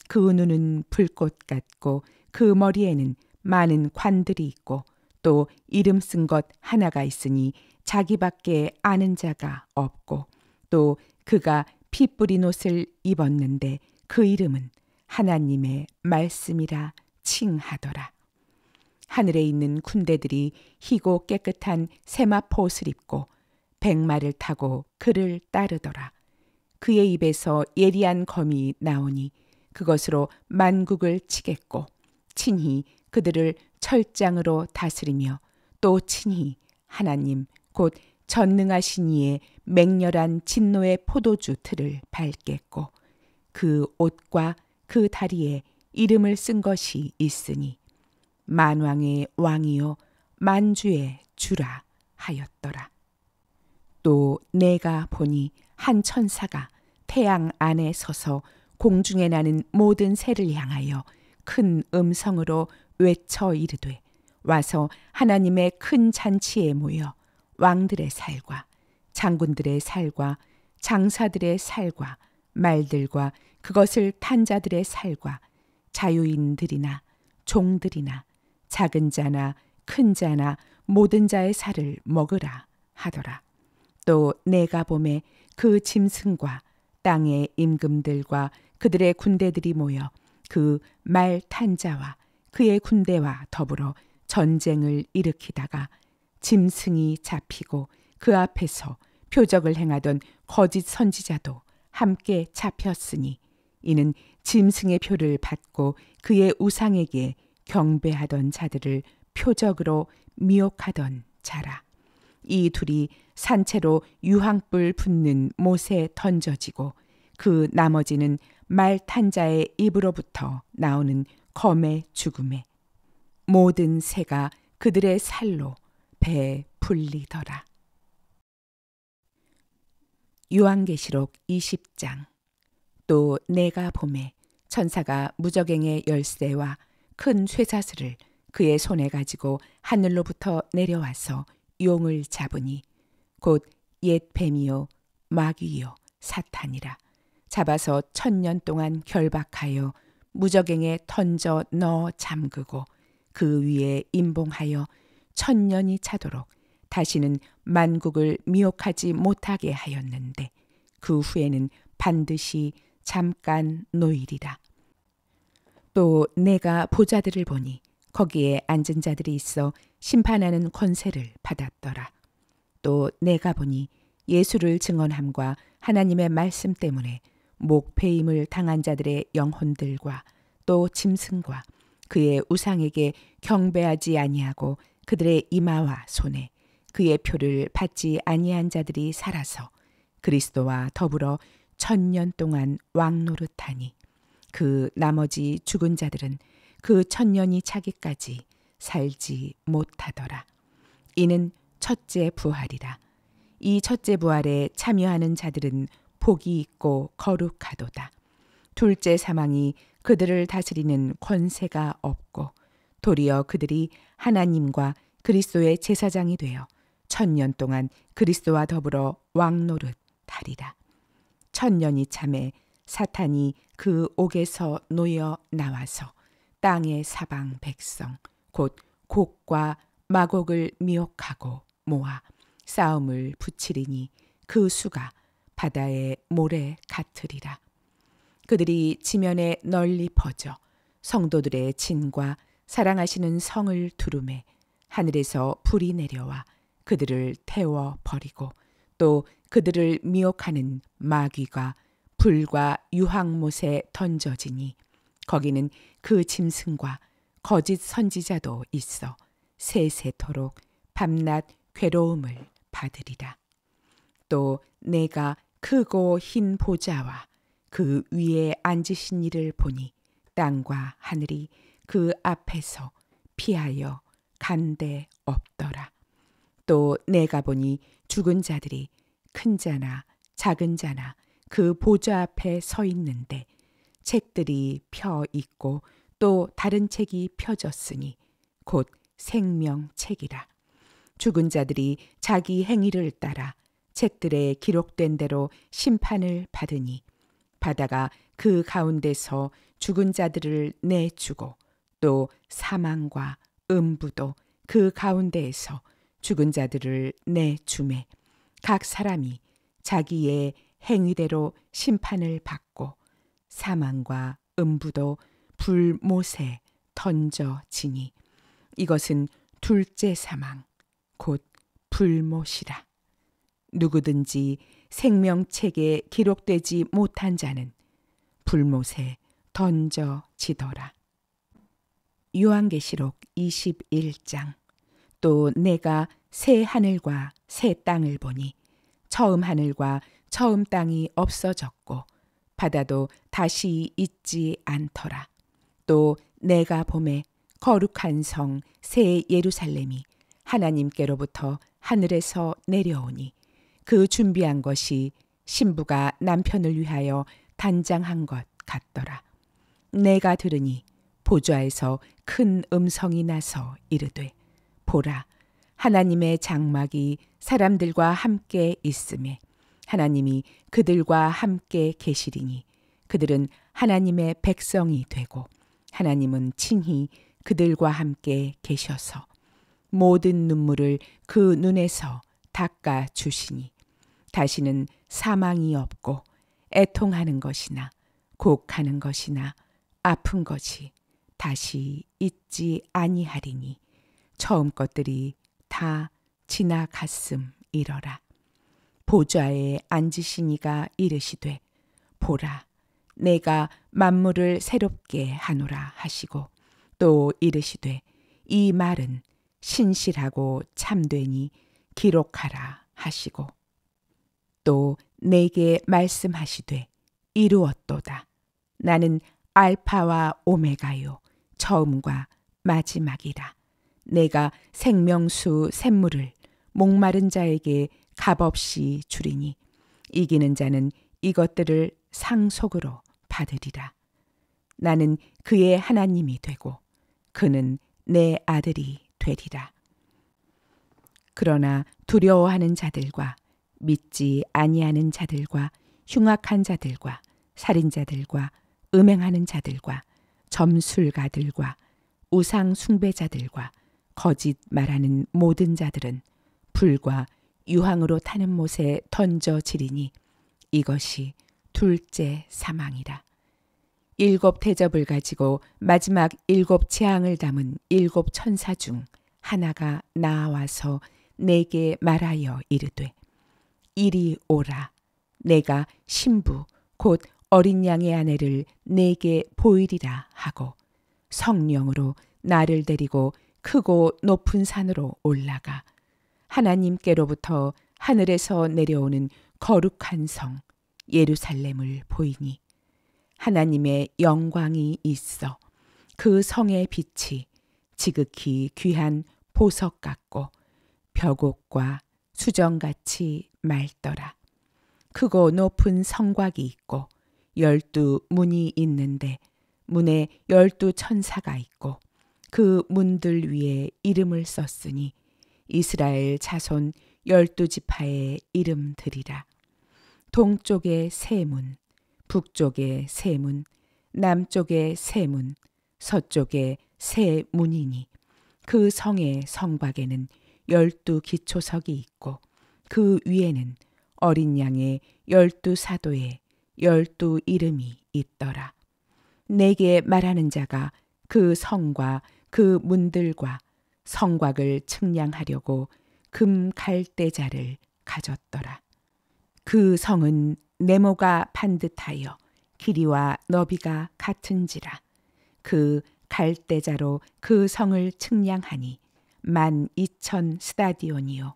그 눈은 불꽃 같고 그 머리에는 많은 관들이 있고 또 이름 쓴 것 하나가 있으니 자기밖에 아는 자가 없고 또 그가 피 뿌린 옷을 입었는데 그 이름은 하나님의 말씀이라 칭하더라. 하늘에 있는 군대들이 희고 깨끗한 세마포 옷을 입고 백마를 타고 그를 따르더라. 그의 입에서 예리한 검이 나오니 그것으로 만국을 치겠고 친히 그들을 철장으로 다스리며 또 친히 하나님 곧 전능하신 이의 맹렬한 진노의 포도주 틀을 밟겠고 그 옷과 그 다리에 이름을 쓴 것이 있으니 만왕의 왕이요 만주의 주라 하였더라. 또 내가 보니 한 천사가 태양 안에 서서 공중에 나는 모든 새를 향하여 큰 음성으로 외쳐 이르되 와서 하나님의 큰 잔치에 모여 왕들의 살과 장군들의 살과 장사들의 살과 말들과 그것을 탄 자들의 살과 자유인들이나 종들이나 작은 자나 큰 자나 모든 자의 살을 먹으라 하더라. 또 내가 보매 그 짐승과 땅의 임금들과 그들의 군대들이 모여 그 말 탄 자와 그의 군대와 더불어 전쟁을 일으키다가 짐승이 잡히고 그 앞에서 표적을 행하던 거짓 선지자도 함께 잡혔으니 이는 짐승의 표를 받고 그의 우상에게 경배하던 자들을 표적으로 미혹하던 자라. 이 둘이 산채로 유황불 붙는 못에 던져지고 그 나머지는 말 탄 자의 입으로부터 나오는 검의 죽음에 모든 새가 그들의 살로 배 불리더라. 요한계시록 20장. 또 내가 보매 천사가 무저갱의 열쇠와 큰 쇠사슬을 그의 손에 가지고 하늘로부터 내려와서 용을 잡으니 곧 옛 뱀이요 마귀요 사탄이라. 잡아서 1000년 동안 결박하여 무저갱에 던져 넣어 잠그고 그 위에 임봉하여 1000년이 차도록 다시는 만국을 미혹하지 못하게 하였는데 그 후에는 반드시 잠깐 노이리라. 또 내가 보좌들을 보니 거기에 앉은 자들이 있어 심판하는 권세를 받았더라. 또 내가 보니 예수를 증언함과 하나님의 말씀 때문에 목배임을 당한 자들의 영혼들과 또 짐승과 그의 우상에게 경배하지 아니하고 그들의 이마와 손에 그의 표를 받지 아니한 자들이 살아서 그리스도와 더불어 1000년 동안 왕노릇하니 그 나머지 죽은 자들은 그 1000년이 차기까지 살지 못하더라. 이는 첫째 부활이라. 이 첫째 부활에 참여하는 자들은 복이 있고 거룩하도다. 둘째 사망이 그들을 다스리는 권세가 없고 도리어 그들이 하나님과 그리스도의 제사장이 되어 1000년 동안 그리스도와 더불어 왕노릇 하리라. 1000년이 참에 사탄이 그 옥에서 놓여 나와서 땅의 사방 백성 곧 곡과 마곡을 미혹하고 모아 싸움을 붙이리니 그 수가 바다의 모래 같으리라. 그들이 지면에 널리 퍼져 성도들의 진과 사랑하시는 성을 두루매 하늘에서 불이 내려와 그들을 태워 버리고 또 그들을 미혹하는 마귀가 불과 유황못에 던져지니 거기는 그 짐승과 거짓 선지자도 있어 세세토록 밤낮 괴로움을 받으리라. 또 내가 크고 흰 보좌와 그 위에 앉으신 이를 보니 땅과 하늘이 그 앞에서 피하여 간데 없더라. 또 내가 보니 죽은 자들이 큰 자나 작은 자나 그 보좌 앞에 서 있는데 책들이 펴 있고 또 다른 책이 펴졌으니 곧 생명책이라. 죽은 자들이 자기 행위를 따라 책들에 기록된 대로 심판을 받으니 바다가 그 가운데서 죽은 자들을 내주고 또 사망과 음부도 그 가운데에서 죽은 자들을 내주매 각 사람이 자기의 행위대로 심판을 받고 사망과 음부도 불못에 던져지니 이것은 둘째 사망 곧 불못이라. 누구든지 생명책에 기록되지 못한 자는 불못에 던져지더라. 요한계시록 21장. 또 내가 새 하늘과 새 땅을 보니 처음 하늘과 처음 땅이 없어졌고 바다도 다시 있지 않더라. 또 내가 보매 거룩한 성 새 예루살렘이 하나님께로부터 하늘에서 내려오니 그 준비한 것이 신부가 남편을 위하여 단장한 것 같더라. 내가 들으니 보좌에서 큰 음성이 나서 이르되 보라, 하나님의 장막이 사람들과 함께 있음에 하나님이 그들과 함께 계시리니 그들은 하나님의 백성이 되고 하나님은 친히 그들과 함께 계셔서 모든 눈물을 그 눈에서 닦아 주시니 다시는 사망이 없고 애통하는 것이나 곡하는 것이나 아픈 것이 다시 있지 아니하리니 처음 것들이 다 지나갔음이러라. 보좌에 앉으신 이가 이르시되 보라, 내가 만물을 새롭게 하노라 하시고 또 이르시되 이 말은 신실하고 참되니 기록하라 하시고 또 내게 말씀하시되 이루었도다. 나는 알파와 오메가요 처음과 마지막이라. 내가 생명수 샘물을 목마른 자에게 값없이 주리니 이기는 자는 이것들을 상속으로 받으리라. 나는 그의 하나님이 되고 그는 내 아들이 되리라. 그러나 두려워하는 자들과 믿지 아니하는 자들과 흉악한 자들과 살인자들과 음행하는 자들과 점술가들과 우상 숭배자들과 거짓 말하는 모든 자들은 불과 유황으로 타는 못에 던져지리니 이것이 둘째 사망이라. 7 대접을 가지고 마지막 7 재앙을 담은 7 천사 중 하나가 나와서 내게 말하여 이르되 이리 오라. 내가 신부 곧 어린 양의 아내를 내게 보이리라 하고 성령으로 나를 데리고 크고 높은 산으로 올라가 하나님께로부터 하늘에서 내려오는 거룩한 성 예루살렘을 보이니 하나님의 영광이 있어 그 성의 빛이 지극히 귀한 보석 같고 벽옥과 수정같이 맑더라. 크고 높은 성곽이 있고 12 문이 있는데 문에 12 천사가 있고 그 문들 위에 이름을 썼으니 이스라엘 자손 12지파의 이름들이라. 동쪽에 세 문, 북쪽에 세 문, 남쪽에 세 문, 서쪽에 세 문이니 그 성의 성곽에는 12 기초석이 있고 그 위에는 어린 양의 12 사도의 12 이름이 있더라. 내게 말하는 자가 그 성과 그 문들과 성곽을 측량하려고 금 갈대자를 가졌더라. 그 성은 네모가 반듯하여 길이와 너비가 같은지라. 그 갈대자로 그 성을 측량하니 12,000 스타디온이요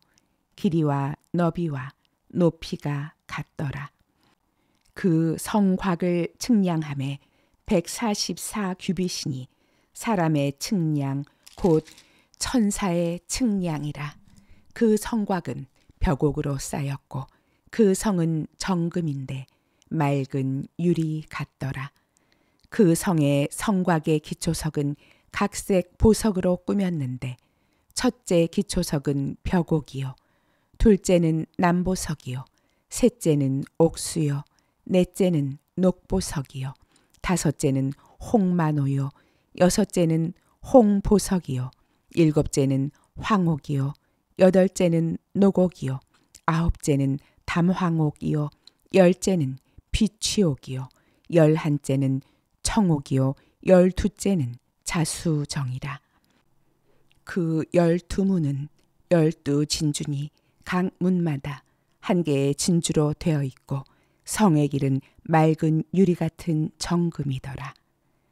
길이와 너비와 높이가 같더라. 그 성곽을 측량함에 144 규빗이니 사람의 측량 곧 천사의 측량이라. 그 성곽은 벽옥으로 쌓였고 그 성은 정금인데 맑은 유리 같더라. 그 성의 성곽의 기초석은 각색 보석으로 꾸몄는데 첫째 기초석은 벽옥이요, 둘째는 남보석이요, 셋째는 옥수요, 넷째는 녹보석이요, 다섯째는 홍마노요, 여섯째는 홍보석이요, 일곱째는 황옥이요, 여덟째는 녹옥이요, 아홉째는 담황옥이요, 열째는 비취옥이요, 열한째는 청옥이요, 열두째는 자수정이라. 그 12문은 12진주니 각 문마다 한 개의 진주로 되어 있고 성의 길은 맑은 유리 같은 정금이더라.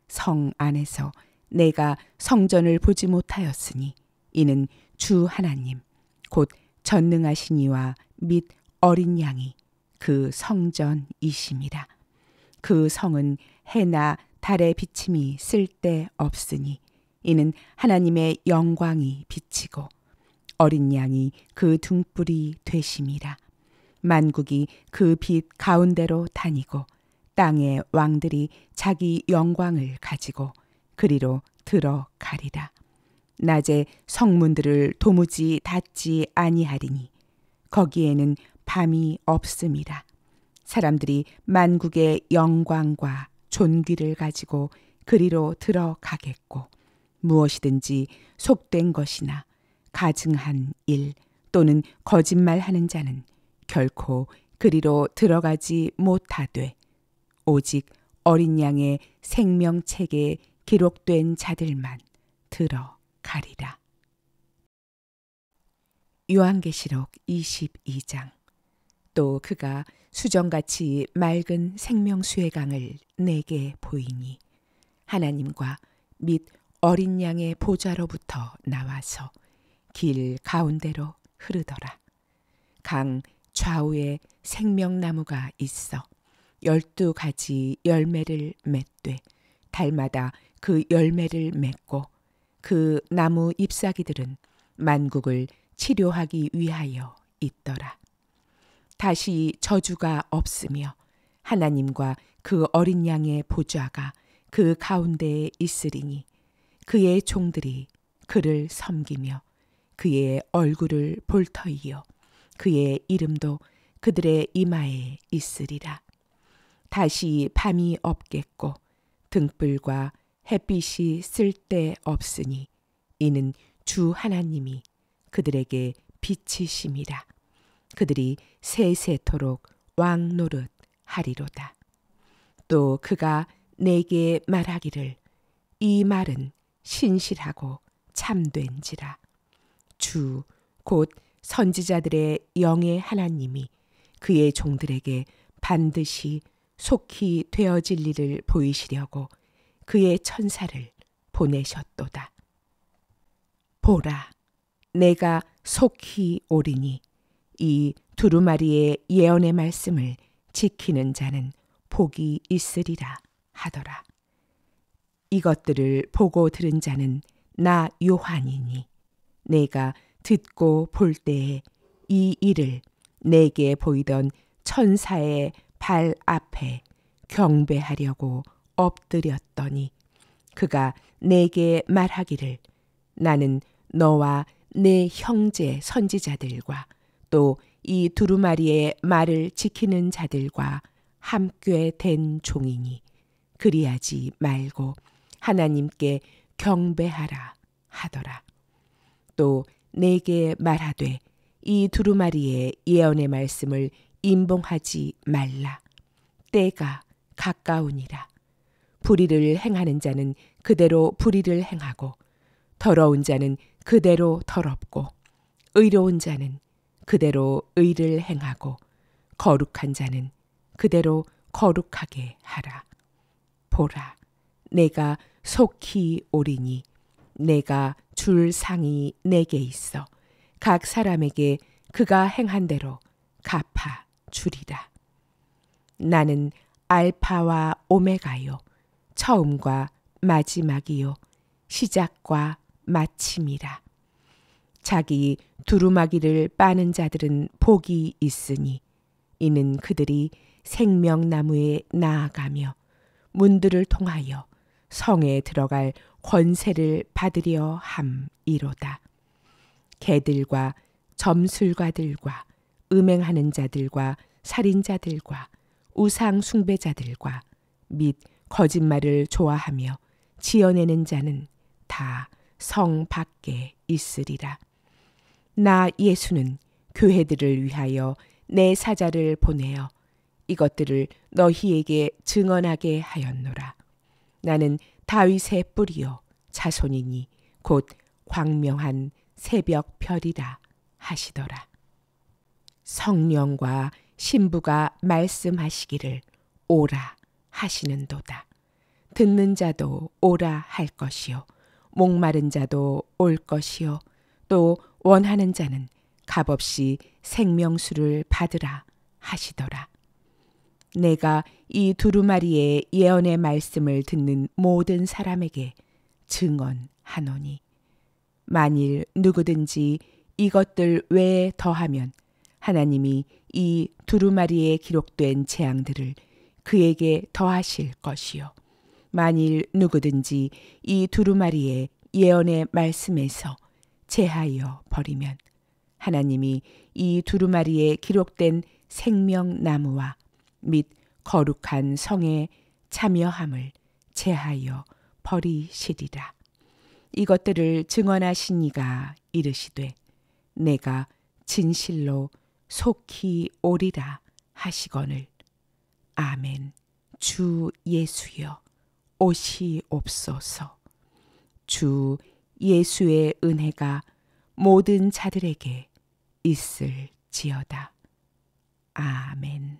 성 안에서 내가 성전을 보지 못하였으니 이는 주 하나님 곧 전능하신 이와 및 어린 양이 그 성전이심이라. 그 성은 해나 달의 비침이 쓸데 없으니 이는 하나님의 영광이 비치고 어린 양이 그 등불이 되심이라. 만국이 그 빛 가운데로 다니고 땅의 왕들이 자기 영광을 가지고 그리로 들어가리라. 낮에 성문들을 도무지 닫지 아니하리니 거기에는 밤이 없음이라. 사람들이 만국의 영광과 존귀를 가지고 그리로 들어가겠고 무엇이든지 속된 것이나 가증한 일 또는 거짓말하는 자는 결코 그리로 들어가지 못하되 오직 어린 양의 생명책에 기록된 자들만 들어가리라. 요한계시록 22장. 또 그가 수정같이 맑은 생명수의 강을 내게 보이니 하나님과 및 어린 양의 보좌로부터 나와서 길 가운데로 흐르더라. 강 좌우에 생명나무가 있어 12가지 열매를 맺되 달마다 그 열매를 맺고 그 나무 잎사귀들은 만국을 치료하기 위하여 있더라. 다시 저주가 없으며 하나님과 그 어린 양의 보좌가 그 가운데에 있으리니 그의 종들이 그를 섬기며 그의 얼굴을 볼 터이요 그의 이름도 그들의 이마에 있으리라. 다시 밤이 없겠고 등불과 햇빛이 쓸데 없으니 이는 주 하나님이 그들에게 빛이심이라. 그들이 세세토록 왕 노릇 하리로다. 또 그가 내게 말하기를 이 말은 신실하고 참된지라. 주 곧 선지자들의 영의 하나님이 그의 종들에게 반드시 속히 되어질 일을 보이시려고 그의 천사를 보내셨도다. 보라, 내가 속히 오리니 이 두루마리의 예언의 말씀을 지키는 자는 복이 있으리라 하더라. 이것들을 보고 들은 자는 나 요한이니 내가 듣고 볼 때에 이 일을 내게 보이던 천사의 발 앞에 경배하려고 엎드렸더니 그가 내게 말하기를 나는 너와 내 형제 선지자들과 또 이 두루마리의 말을 지키는 자들과 함께 된 종이니 그리하지 말고 하나님께 경배하라 하더라. 또 내게 말하되 이 두루마리의 예언의 말씀을 임봉하지 말라. 때가 가까우니라. 불의를 행하는 자는 그대로 불의를 행하고 더러운 자는 그대로 더럽고 의로운 자는 그대로 의를 행하고 거룩한 자는 그대로 거룩하게 하라. 보라, 내가 속히 오리니 내가 줄 상이 내게 있어 각 사람에게 그가 행한 대로 갚아 주리라. 나는 알파와 오메가요, 처음과 마지막이요, 시작과 마침이라. 자기 두루마기를 빠는 자들은 복이 있으니 이는 그들이 생명나무에 나아가며 문들을 통하여 성에 들어갈 권세를 받으려 함이로다. 개들과 점술가들과 음행하는 자들과 살인자들과 우상 숭배자들과 및 거짓말을 좋아하며 지어내는 자는 다 성 밖에 있으리라. 나 예수는 교회들을 위하여 내 사자를 보내어 이것들을 너희에게 증언하게 하였노라. 나는 다윗의 뿌리요 자손이니 곧 광명한 새벽 별이라 하시더라. 성령과 신부가 말씀하시기를 오라 하시는도다. 듣는 자도 오라 할 것이요, 목마른 자도 올 것이요, 또 원하는 자는 값없이 생명수를 받으라 하시더라. 내가 이 두루마리의 예언의 말씀을 듣는 모든 사람에게 증언하노니 만일 누구든지 이것들 외에 더하면 하나님이 이 두루마리에 기록된 재앙들을 그에게 더하실 것이요, 만일 누구든지 이 두루마리의 예언의 말씀에서 제하여 버리면 하나님이 이 두루마리에 기록된 생명나무와 및 거룩한 성에 참여함을 제하여 버리시리라. 이것들을 증언하신 이가 이르시되 내가 진실로 속히 오리라 하시거늘. 아멘. 주 예수여 오시옵소서. 주 예수의 은혜가 모든 자들에게 있을지어다. 아멘.